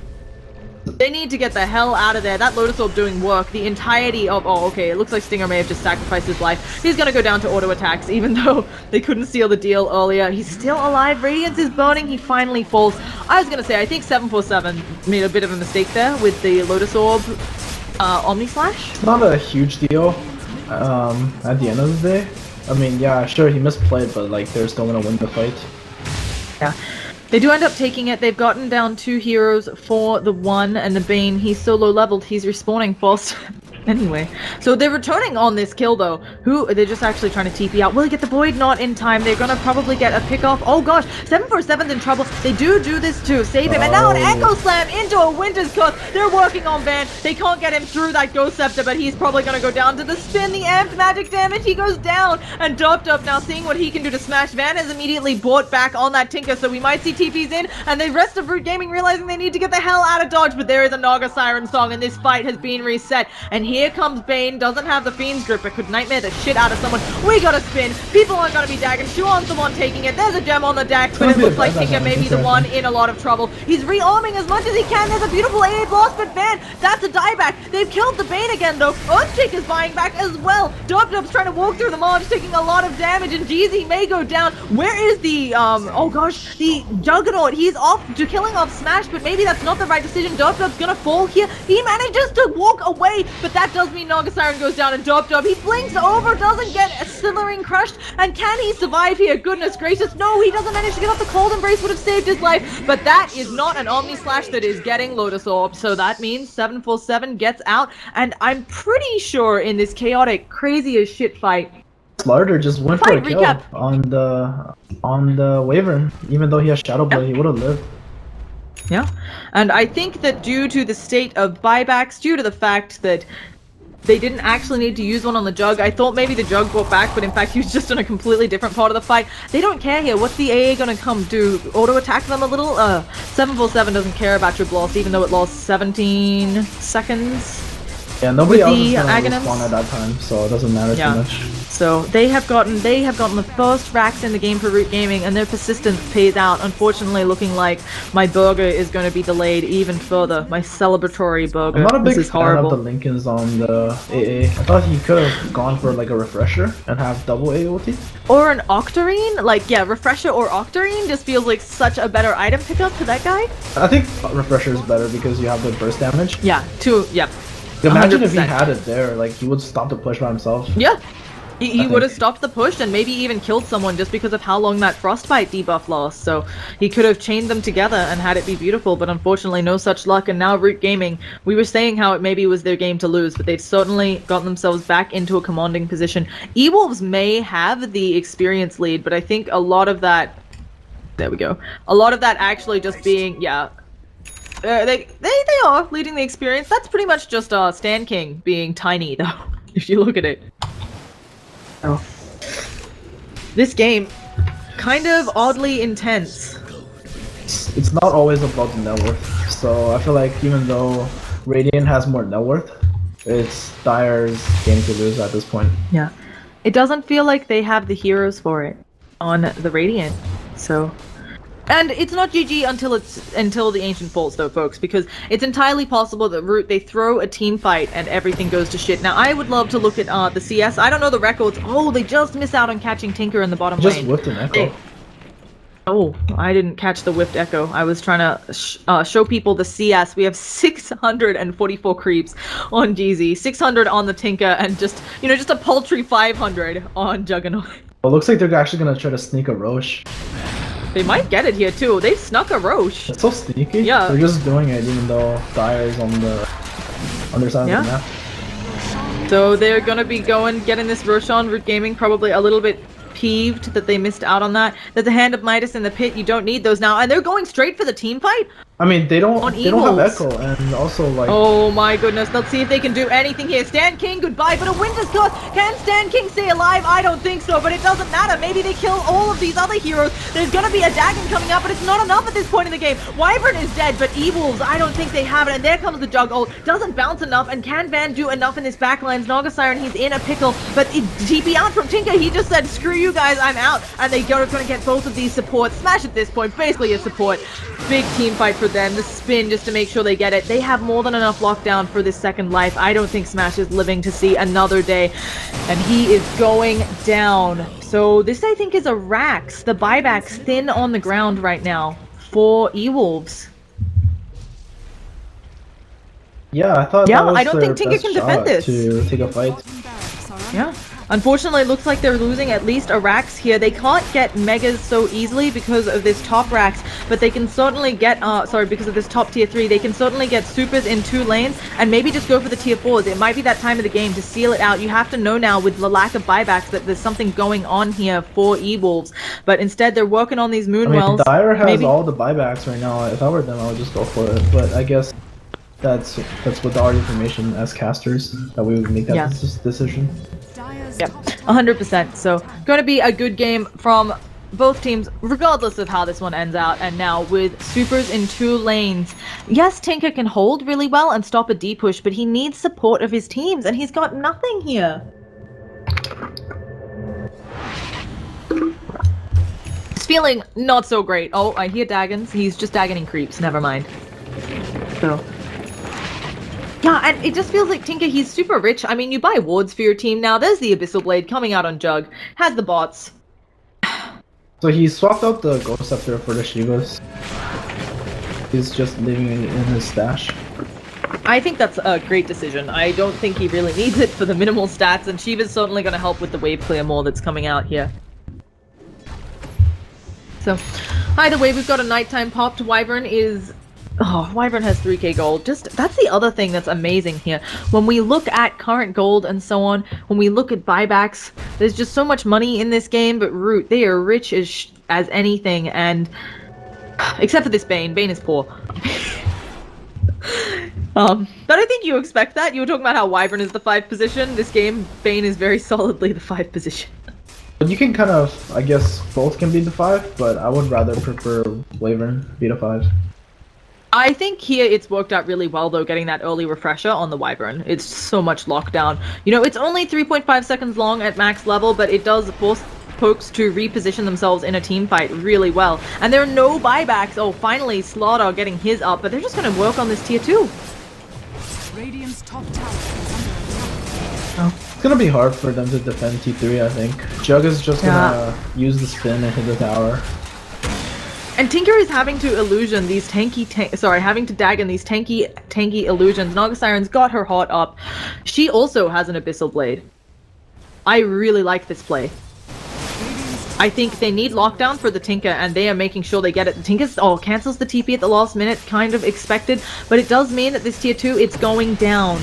They need to get the hell out of there. That Lotus Orb doing work. The entirety of... Oh, okay. It looks like Stinger may have just sacrificed his life. He's gonna go down to auto attacks, even though they couldn't seal the deal earlier. He's still alive. Radiance is burning. He finally falls. I was gonna say, I think 747 made a bit of a mistake there with the Lotus Orb Omni Slash. It's not a huge deal at the end of the day. I mean, yeah, sure, he misplayed, but like they're still gonna win the fight. Yeah. They do end up taking it. They've gotten down 2 heroes for the 1, and the Bane, he's so low leveled, he's respawning fast. Anyway, so they're returning on this kill though. They're just actually trying to TP out. Will they get the Void? Not in time. They're gonna probably get a pick off. Oh gosh, 747's in trouble. They do this to save him, and now an Echo Slam into a Winter's Curse. They're working on Van. They can't get him through that Ghost Scepter, but he's probably gonna go down to the spin. The amped magic damage, he goes down, and Dub now seeing what he can do to smash. Van is immediately bought back on that Tinker, so we might see TPs in, and the rest of Root Gaming realizing they need to get the hell out of dodge, but there is a Naga Siren song, and this fight has been reset, and here comes Bane, doesn't have the Fiend's Grip, but could nightmare the shit out of someone. We gotta spin, people aren't gonna be dagging, Shuon's the one taking it, there's a gem on the deck, but it looks like Tinker may be the one in a lot of trouble. He's rearming as much as he can, there's a beautiful AA blast, but Van, that's a dieback. They've killed the Bane again though, Earthshake is buying back as well. Dub's trying to walk through the March, taking a lot of damage, and Jeezy may go down. Where is the, oh gosh, the Juggernaut? He's off to killing off Smash, but maybe that's not the right decision. Dub's gonna fall here. He manages to walk away, but that does mean Naga Siren goes down, and Dub, he blinks over, doesn't get a Slithering crushed, and can he survive here? Goodness gracious, no, he doesn't manage to get off. The Cold Embrace would have saved his life, but that is not an Omni Slash that is getting Lotus Orb, so that means 747 gets out, and I'm pretty sure in this chaotic, crazy as shit fight, Starladder just went for a kill recap. on the Wyvern. Even though he has Shadow Blade, he would have lived. Yeah, and I think that due to the state of buybacks, due to the fact that they didn't actually need to use one on the Jug, I thought maybe the Jug brought back, but in fact he was just in a completely different part of the fight. They don't care here. What's the AA gonna come do? Auto-attack them a little? 747 doesn't care about your blast, even though it lost 17 seconds. Yeah, nobody else is gonna Aghanims. respawn at that time, so it doesn't matter too much. So they have gotten the first racks in the game for Root Gaming, and their persistence pays out. Unfortunately, looking like my burger is going to be delayed even further. My celebratory burger. I'm not a big this is fan horrible. of the Lincolns on the AA. I thought he could have gone for like a refresher and have double AA ulti. Or an Octarine, like yeah, refresher or Octarine just feels like such a better item pickup to that guy. I think refresher is better because you have the burst damage. Yeah, yeah. Imagine if he 100%. had it there, like he would stop the push by himself. Yeah. He would have stopped the push and maybe even killed someone just because of how long that Frostbite debuff lasts. So he could have chained them together and had it be beautiful, but unfortunately no such luck. And now Root Gaming, we were saying how it maybe was their game to lose, but they've certainly gotten themselves back into a commanding position. EWolves may have the experience lead, but I think a lot of that, there we go, a lot of that actually just being, yeah, they are leading the experience. That's pretty much just Stan King being tiny though, if you look at it. Oh. This game, kind of oddly intense. It's not always about the net worth. So I feel like even though Radiant has more net worth, it's Dire's game to lose at this point. Yeah. It doesn't feel like they have the heroes for it on the Radiant. So and it's not GG until the Ancient falls though, folks, because it's entirely possible that Root, they throw a team fight and everything goes to shit. Now I would love to look at the CS. I don't know the records. Oh, they just miss out on catching Tinker in the bottom lane. Just whipped an Echo. Oh, I didn't catch the whipped Echo. I was trying to show people the CS. We have 644 creeps on GZ, 600 on the Tinker, and just a paltry 500 on Juggernaut. Well, looks like they're actually gonna try to sneak a Roche. They might get it here too. They snuck a Roche. It's so sneaky. Yeah. They're just doing it even though Dire is on the other side of the map. So they're gonna be getting this Roche on. Root Gaming probably a little bit peeved that they missed out on that. There's a Hand of Midas in the pit. You don't need those now, and they're going straight for the team fight. I mean, they don't have EWolves. Echo, and also like. Oh my goodness! Let's see if they can do anything here. Stan King, goodbye. But a Winter's Curse. Can Stan King stay alive? I don't think so. But it doesn't matter. Maybe they kill all of these other heroes. There's gonna be a Dagon coming up, but it's not enough at this point in the game. Wyvern is dead, but EWolves, I don't think they have it. And there comes the Jug ult. Doesn't bounce enough, and can Van do enough in this backlines? Naga Siren, he's in a pickle. But TP out from Tinker. He just said, "Screw you guys, I'm out." And they're gonna get both of these supports. Smash at this point, basically a support. Big team fight for them. The spin just to make sure they get it. They have more than enough lockdown for this second life. I don't think Smash is living to see another day. And he is going down. So this, I think, is a Rax. The buyback's thin on the ground right now for EWolves. Yeah, I thought. Yeah, that was I don't think their Tinker best can defend shot this. to take a fight. Yeah. Unfortunately, it looks like they're losing at least a Rax here. They can't get Megas so easily because of this top Rax, but they can certainly get, because of this top tier 3, they can certainly get supers in 2 lanes and maybe just go for the tier 4s. It might be that time of the game to seal it out. You have to know now with the lack of buybacks that there's something going on here for EWolves, but instead they're working on these moon wells. Dire has all the buybacks right now. If I were them, I would just go for it, but I guess that's with our information as casters that we would make that decision. Yep, 100%. So, going to be a good game from both teams, regardless of how this one ends out. And now with supers in 2 lanes, yes, Tinker can hold really well and stop a D push, but he needs support of his teams, and he's got nothing here. He's feeling not so great. Oh, I hear Daggons. He's just daggoning creeps. Never mind. So. Yeah, and it just feels like Tinker, he's super rich. I mean, you buy wards for your team now. There's the Abyssal Blade coming out on Jug. Has the bots. So he swapped out the Ghost Scepter for the Shivas. He's just leaving it in his stash. I think that's a great decision. I don't think he really needs it for the minimal stats, and Shiva's certainly going to help with the wave clear more that's coming out here. So, either way, we've got a nighttime popped. Wyvern is... Oh, Wyvern has 3k gold. That's the other thing that's amazing here. When we look at current gold and so on, when we look at buybacks, there's just so much money in this game, but Root, they are rich as anything, and... Except for this Bane. Bane is poor. But I think you expect that. You were talking about how Wyvern is the 5 position. This game, Bane is very solidly the 5 position. You can kind of, I guess, both can be the 5, but I would rather prefer Wyvern be the 5. I think here it's worked out really well, though, getting that early refresher on the Wyvern. It's so much lockdown. You know, it's only 3.5 seconds long at max level, but it does force folks to reposition themselves in a team fight really well. And there are no buybacks. Oh, finally, Slaughter getting his up, but they're just going to work on this tier 2. Radiant's top tower is under attack. Oh. It's gonna be hard for them to defend T3, I think. Jug is just gonna use the spin and hit the tower. And Tinker is having to illusion these having to dag in these tanky illusions. Naga Siren's got her hot up. She also has an Abyssal Blade. I really like this play. I think they need lockdown for the Tinker, and they are making sure they get it. The Tinker cancels the TP at the last minute, kind of expected, but it does mean that this tier 2, it's going down.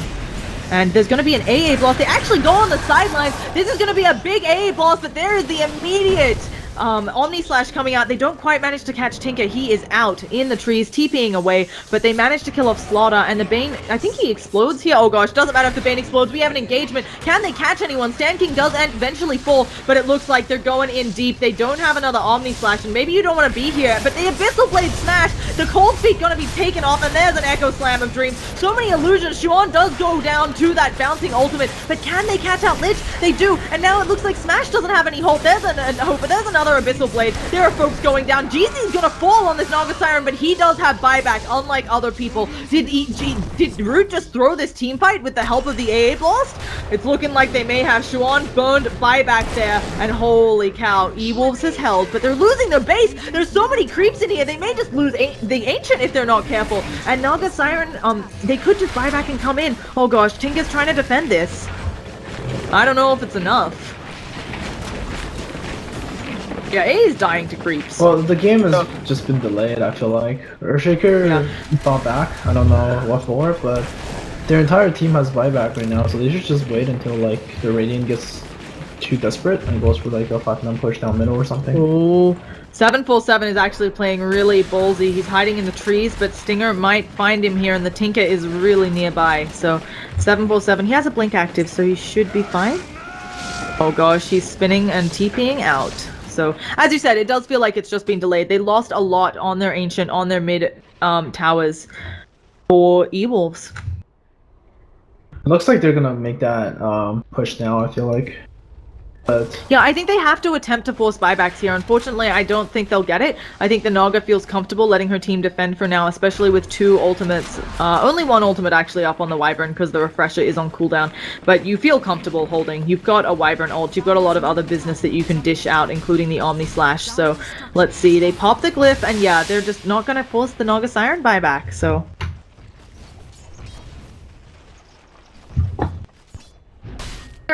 And there's going to be an AA blast. They actually go on the sidelines. This is going to be a big AA blast, but there is the immediate Omni Slash coming out. They don't quite manage to catch Tinker. He is out in the trees, TPing away, but they manage to kill off Slaughter, and the Bane, I think he explodes here. Oh gosh, doesn't matter if the Bane explodes. We have an engagement. Can they catch anyone? Sand King does eventually fall, but it looks like they're going in deep. They don't have another Omni Slash, and maybe you don't want to be here, but the Abyssal Blade smash, the Cold Feet gonna be taken off, and there's an Echo Slam of Dreams. So many illusions. Xuan does go down to that bouncing ultimate, but can they catch out Lich? They do, and now it looks like Smash doesn't have any hope. There's hope, but there's another Abyssal Blade. There are folks going down. GC's gonna fall on this Naga Siren, but he does have buyback, unlike other people. Did Root just throw this team fight with the help of the AA blast? It's looking like they may have. Xuan burned buyback there, and holy cow, EWolves has held, but they're losing their base. There's so many creeps in here. They may just lose the Ancient if they're not careful. And Naga Siren, they could just buy back and come in. Oh gosh, Tinker's trying to defend this. I don't know if it's enough. Yeah, A is dying to creeps. Well, the game has just been delayed, I feel like. Earthshaker fought back. I don't know what for, but their entire team has buyback right now, so they should just wait until, like, the Radiant gets too desperate and goes for, like, a 5-man push down middle or something. Ooh. 747 is actually playing really ballsy. He's hiding in the trees, but Stinger might find him here, and the Tinker is really nearby. So, 747, he has a blink active, so he should be fine. Oh gosh, he's spinning and TPing out. So, as you said, it does feel like it's just been delayed. They lost a lot on their Ancient, on their mid towers for EWolves. It looks like they're gonna make that push now, I feel like. But yeah, I think they have to attempt to force buybacks here. Unfortunately, I don't think they'll get it. I think the Naga feels comfortable letting her team defend for now, especially with 2 ultimates. Only 1 ultimate actually up on the Wyvern because the refresher is on cooldown. But you feel comfortable holding. You've got a Wyvern ult. You've got a lot of other business that you can dish out, including the Omni Slash. So let's see. They pop the glyph, and yeah, they're just not going to force the Naga Siren buyback. So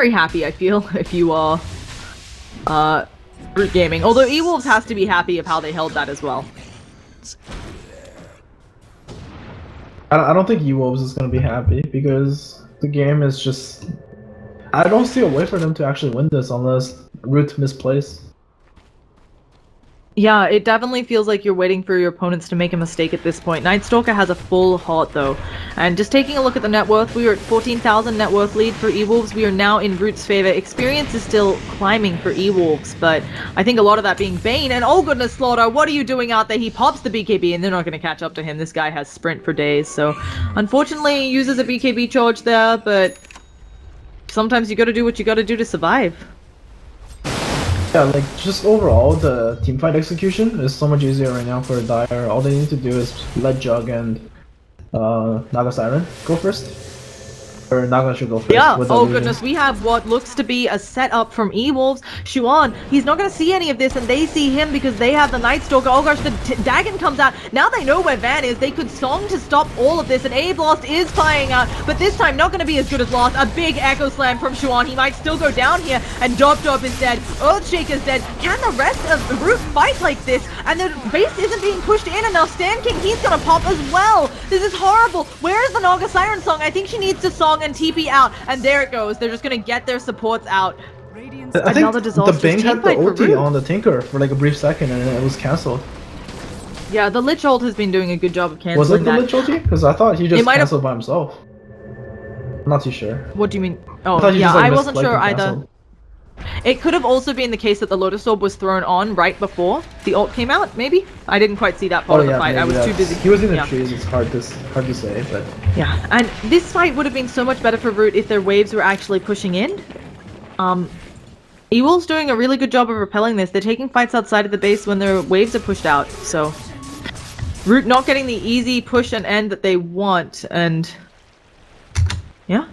very happy, I feel, if you are Root Gaming. Although EWolves has to be happy of how they held that as well. I don't think EWolves is going to be happy because the game is just... I don't see a way for them to actually win this unless Root misplays. Yeah, it definitely feels like you're waiting for your opponents to make a mistake at this point. Nightstalker has a full heart though. And just taking a look at the net worth, we were at 14,000 net worth lead for EWolves. We are now in Root's favor. Experience is still climbing for EWolves, but I think a lot of that being Bane. And oh goodness, Slaughter, what are you doing out there? He pops the BKB and they're not going to catch up to him. This guy has sprint for days, so unfortunately he uses a BKB charge there, but sometimes you gotta do what you gotta do to survive. Yeah, like, just overall, the teamfight execution is so much easier right now for Dire. All they need to do is let Jug and Naga Siren go first. Or Naga should go first. Yeah, with oh illusion. goodness, we have what looks to be a setup from EWolves. Xuan, he's not going to see any of this, and they see him because they have the Nightstalker. Oh gosh, the Dagon comes out. Now they know where Van is. They could Song to stop all of this, and A-Blast is flying out, but this time not going to be as good as last. A big Echo Slam from Xuan. He might still go down here, and Dob is dead. Earthshaker's dead. Can the rest of Root fight like this? And the base isn't being pushed in, and now Stan King, he's going to pop as well. This is horrible. Where is the Naga Siren Song? I think she needs to Song and TP out, and there it goes. They're just gonna get their supports out. Radiant's I think Another the disastrous Bane had the teamfight for ulti Root. on the Tinker for like a brief second and it was cancelled. Yeah, the Lich ult has been doing a good job of canceling Was it the that. Lich ulti? Because I thought he just It might have- cancelled by himself. I'm not too sure. What do you mean? I Oh, thought he yeah, just, like, I missed, wasn't like, sure and either. cancelled. It could have also been the case that the Lotus Orb was thrown on right before the ult came out, maybe? I didn't quite see that part of the fight. I maybe was too that's- busy. He was in the Yeah. trees, it's hard to say, but... Yeah, and this fight would have been so much better for Root if their waves were actually pushing in. EWolves doing a really good job of repelling this. They're taking fights outside of the base when their waves are pushed out, so... Root not getting the easy push and end that they want, and... Yeah.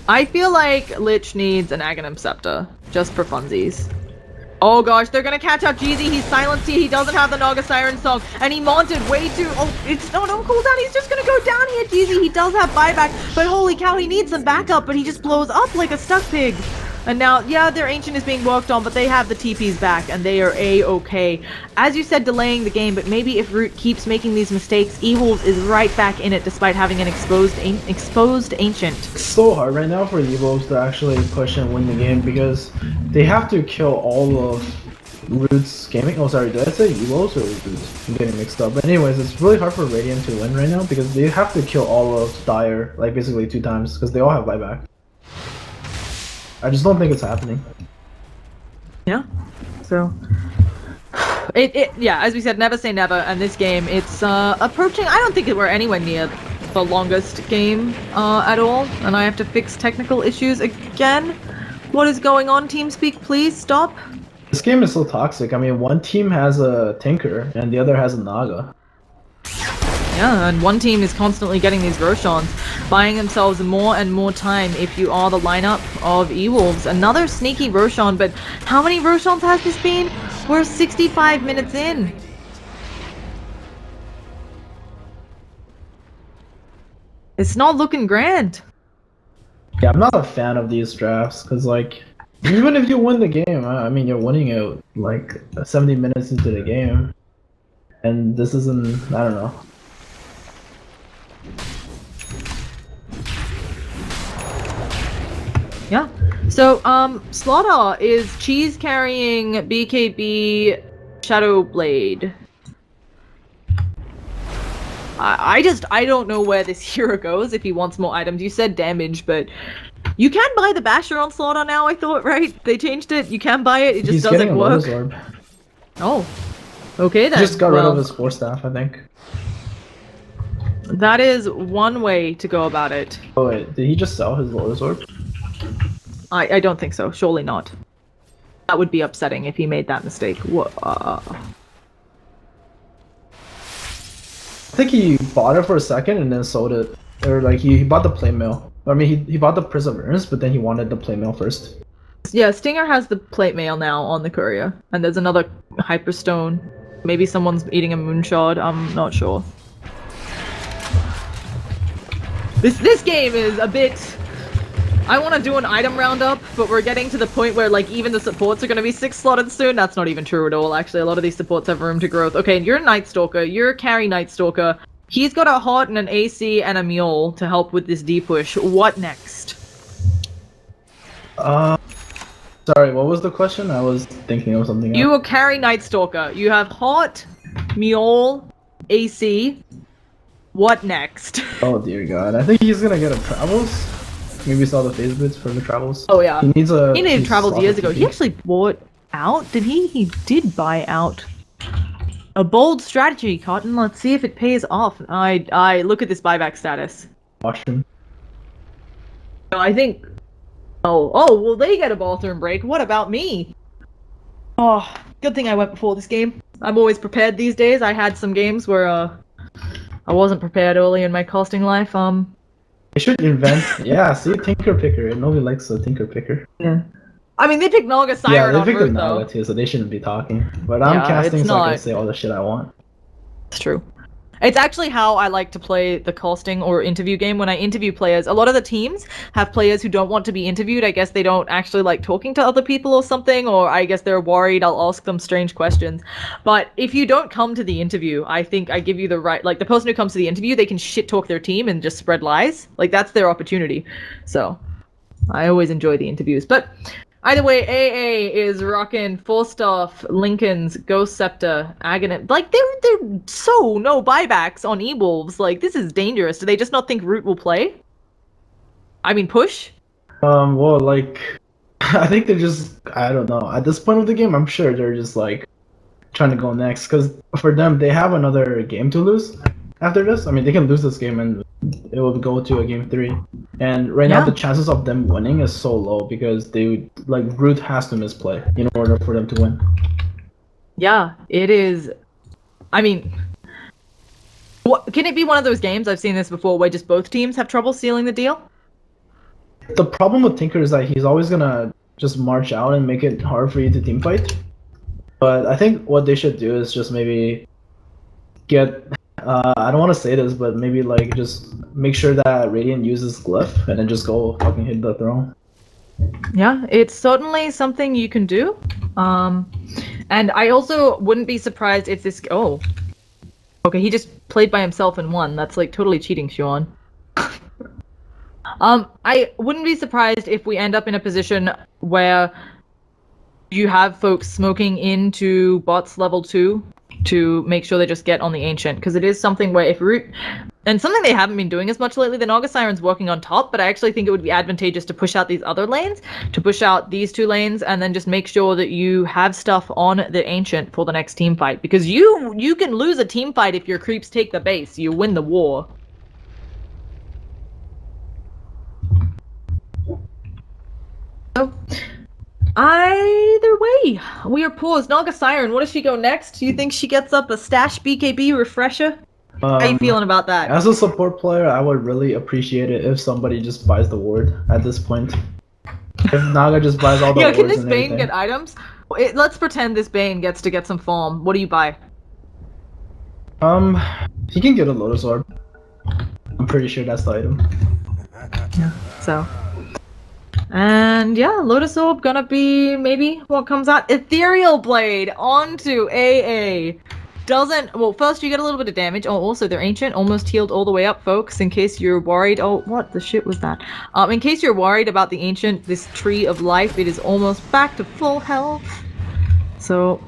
I feel like Lich needs an Aghanim Scepter, just for funsies. Oh gosh, they're gonna catch out Jeezy. He's silenced here. He doesn't have the Naga Siren Song, and he mounted way too. Oh, it's not on cooldown. He's just gonna go down here, Jeezy. He does have buyback, but holy cow, he needs some backup. But he just blows up like a stuck pig. And now, yeah, their Ancient is being worked on, but they have the TPs back, and they are A-okay. As you said, delaying the game, but maybe if Root keeps making these mistakes, EWolves is right back in it despite having an exposed Ancient. It's so hard right now for EVOs to actually push and win the game because they have to kill all of Root's gaming. Oh, sorry, did I say EVOs or Root? I'm getting mixed up. But anyways, it's really hard for Radiant to win right now because they have to kill all of Dire, like basically 2 times, because they all have buyback. I just don't think it's happening. Yeah. So yeah, as we said, never say never, and this game, it's approaching. I don't think we're anywhere near the longest game at all, and I have to fix technical issues again. What is going on, TeamSpeak? Please stop. This game is so toxic. I mean, one team has a Tinker and the other has a Naga. Yeah, and one team is constantly getting these Roshans, buying themselves more and more time if you are the lineup of EWolves. Another sneaky Roshan, but how many Roshans has this been? We're 65 minutes in. It's not looking grand. Yeah, I'm not a fan of these drafts because, like, even if you win the game, I mean, you're winning it like 70 minutes into the game, and this isn't. I don't know. Yeah. So, Slaughter is cheese carrying BKB Shadow Blade. I don't know where this hero goes if he wants more items. You said damage, but you can buy the Basher on Slaughter now, I thought, right? They changed it. You can buy it. It just He's doesn't getting a work. Lotus Orb. Oh. Okay then. He just got rid Well, of his Force Staff, I think. that is one way to go about it. Oh wait, did he just sell his Lotus Orb? I don't think so. Surely not. That would be upsetting if he made that mistake. I think he bought it for a second and then sold it. Or like he bought the Playmail. I mean, he bought the Perseverance, but then he wanted the Playmail first. Yeah, Stinger has the plate mail now on the courier. And there's another Hyperstone. Maybe someone's eating a Moonshard. I'm not sure. This game is a bit. I want to do an item roundup, but we're getting to the point where like even the supports are going to be 6 slotted soon. That's not even true at all. Actually, a lot of these supports have room to growth. Okay, you're a Night Stalker. You're a carry Night Stalker. He's got a Hot and an AC and a Mule to help with this D push. What next? Sorry, what was the question? I was thinking of something else. You will carry Night Stalker. You have Hot, Mule, AC. What next? Oh dear God, I think he's gonna get a Travels. Maybe saw the phase bits for the Travels. Oh yeah. He needs a. He needed Travels years ago. TP. He actually bought out. Did he? He did buy out. A bold strategy, Cotton. Let's see if it pays off. I look at this buyback status. Watch him. I think. Oh, well, they get a bathroom break. What about me? Oh, good thing I went before this game. I'm always prepared these days. I had some games where I wasn't prepared early in my casting life. They should invent. Yeah, see, Tinker Picker. Nobody likes the Tinker Picker. Yeah. I mean, they picked Naga Siren Yeah, they on picked Root, the though. Naga too, so they shouldn't be talking. But I'm Yeah, casting, it's so I not- can say all the shit I want. It's true. It's actually how I like to play the casting or interview game. When I interview players, a lot of the teams have players who don't want to be interviewed. I guess they don't actually like talking to other people or something, or I guess they're worried I'll ask them strange questions. But if you don't come to the interview, I think I give you the right, like the person who comes to the interview, they can shit talk their team and just spread lies. Like that's their opportunity. So I always enjoy the interviews. But either way, AA is rocking full stuff, Lincoln's, Ghost Scepter, Agonist. Like, they're so no buybacks on EWolves. Like, this is dangerous. Do they just not think Root will play? I mean, push? Well, like, I think they're just, I don't know. At this point of the game, I'm sure they're just, like, trying to go next. Because for them, they have another game to lose after this. I mean, they can lose this game and it will go to a game 3. And right now, Yeah. the chances of them winning is so low because they, like, Root has to misplay in order for them to win. Yeah, it is. I mean, can it be one of those games, I've seen this before, where just both teams have trouble sealing the deal? The problem with Tinker is that he's always gonna just march out and make it hard for you to team fight. But I think what they should do is just maybe get, I don't want to say this, but maybe like just make sure that Radiant uses Glyph and then just go fucking hit the throne. Yeah, it's certainly something you can do. And I also wouldn't be surprised if this... Oh. Okay, he just played by himself and won. That's like totally cheating, Sean. I wouldn't be surprised if we end up in a position where you have folks smoking into bots level 2 to make sure they just get on the Ancient, because it is something where if Root... And something they haven't been doing as much lately, the Naga Siren's working on top, but I actually think it would be advantageous to push out these other lanes, to push out these 2 lanes, and then just make sure that you have stuff on the Ancient for the next team fight. Because you can lose a team fight if your creeps take the base. You win the war. So, either way, we are paused. Naga Siren, what does she go next? Do you think she gets up a stash BKB refresher? How you feeling about that? As a support player, I would really appreciate it if somebody just buys the ward at this point. If Naga just buys all the Yeah, wards can this and Bane everything. get items? Let's pretend this Bane gets to get some farm. What do you buy? He can get a Lotus Orb. I'm pretty sure that's the item. So. And yeah, Lotus Orb gonna be maybe what comes out. Ethereal Blade onto AA. Doesn't, well, first you get a little bit of damage. Oh, also their Ancient almost healed all the way up, folks, in case you're worried. Oh, what the shit was that? In case you're worried about the Ancient, this Tree of Life, it is almost back to full health. So,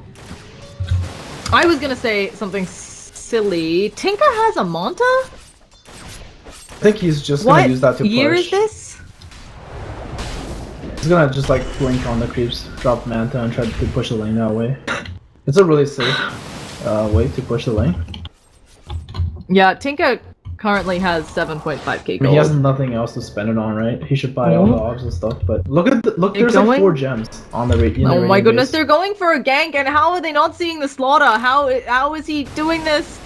I was gonna say something silly. Tinker has a Manta? I think he's just gonna use that to What year push. is this? He's gonna just like blink on the creeps, drop Manta, and try to push the lane that way. It's a really safe way to push the lane. Yeah, Tinker currently has 7.5k I gold. mean, he has nothing else to spend it on, right? He should buy all the orbs and stuff. But look at look, there's like going? 4 gems on the rate. Oh my goodness, they're going for a gank, and how are they not seeing the slaughter? How is he doing this?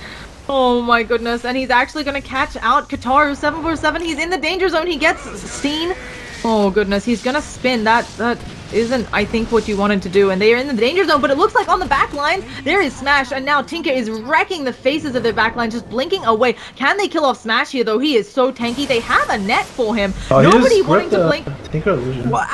Oh my goodness, and he's actually gonna catch out Kataru 747. He's in the danger zone. He gets seen. Oh goodness, he's gonna spin that isn't, I think, what you wanted to do, and they are in the danger zone, but it looks like on the back line, there is Smash, and now Tinker is wrecking the faces of their back line, just blinking away. Can they kill off Smash here, though? He is so tanky. They have a net for him. Nobody wanting to blink. Tinker illusion. Well,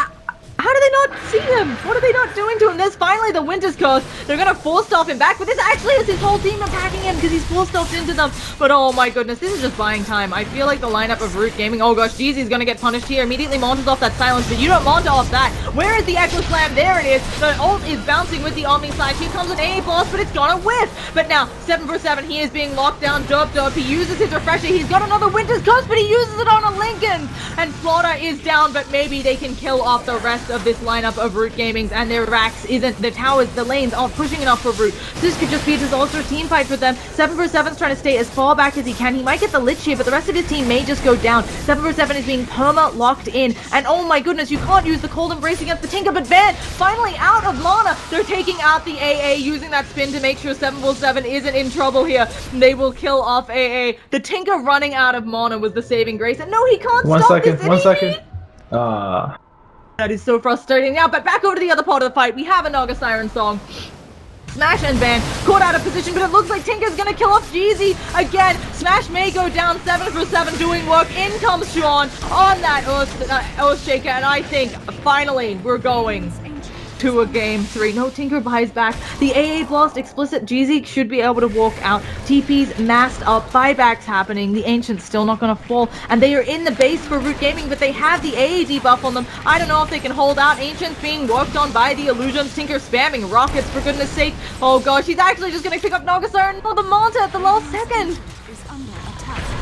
how do they not see him? What are they not doing to him? There's finally the Winter's Curse. They're gonna force stealth him back, but this actually is his whole team attacking him because he's force stealthed into them. But oh my goodness, this is just buying time. I feel like the lineup of Root Gaming, oh gosh, Jeezy's gonna get punished here. Immediately Monta's off that silence, but you don't Monta off that. Where is the Echo Slam? There it is. The ult is bouncing with the Omni Slash. Here comes an AA Blast, but it's gonna whiff. But now, 7 for 7, he is being locked down. Dub. He uses his Refresher. He's got another Winter's Curse, but he uses it on a Lincoln. And Slaughter is down, but maybe they can kill off the rest of this lineup of Root Gamings, and their racks isn't, the towers, the lanes aren't pushing enough for Root. This could just be a disastrous team fight for them. 7 for 7's trying to stay as far back as he can. He might get the Lich here, but the rest of his team may just go down. 7 for 7 is being perma locked in, and oh my goodness, you can't use the Cold Embrace against the Tinker, but Van finally out of mana. They're taking out the AA, using that spin to make sure 7 for 7 isn't in trouble here. They will kill off AA. The Tinker running out of mana was the saving grace, and no, he can't stop this. One second. That is so frustrating now, but back over to the other part of the fight. We have a Naga Siren song. Smash and Van caught out of position, but it looks like Tinker's gonna kill off Jeezy again. Smash may go down. 7 for 7 doing work. In comes Sean on that Earth Shaker, and I think finally we're going to a game 3. No, Tinker buys back. The AA Blast explicit. Jeezy should be able to walk out. TP's masked up. Buybacks happening. The Ancient's still not going to fall. And they are in the base for Root Gaming, but they have the AA debuff on them. I don't know if they can hold out. Ancient's being worked on by the Illusions. Tinker spamming rockets, for goodness sake. Oh gosh, he's actually just going to pick up Nagasar and the Monta at the last second. Is under attack.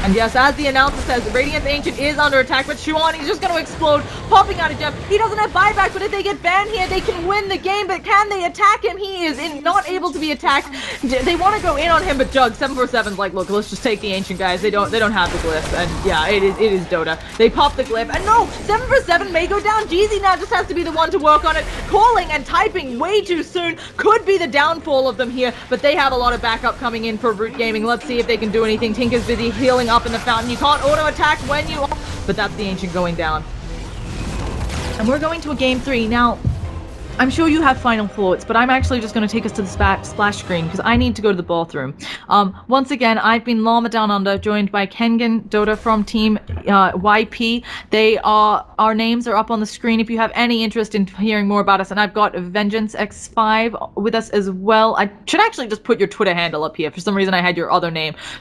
And yes, as the announcer says, Radiant's Ancient is under attack, but Shuan, he's just going to explode, popping out of Jeff. He doesn't have buyback, but if they get banned here, they can win the game, but can they attack him? He is not able to be attacked. They want to go in on him, but Jug, 7 for 7's like, look, let's just take the Ancient, guys. They don't have the glyph, and yeah, it is Dota. They pop the glyph, and no, 7 for 7 may go down. Jeezy now just has to be the one to work on it. Calling and typing way too soon could be the downfall of them here, but they have a lot of backup coming in for Root Gaming. Let's see if they can do anything. Tinker's busy healing up in the fountain. You can't auto attack when you, but that's the Ancient going down. And we're going to a game 3 now. I'm sure you have final thoughts, but I'm actually just going to take us to the splash screen because I need to go to the bathroom. Once again, I've been Llama Down Under, joined by Kengan Dota from Team YP. Our names are up on the screen if you have any interest in hearing more about us, and I've got Vengeance X5 with us as well. I should actually just put your Twitter handle up here. For some reason, I had your other name.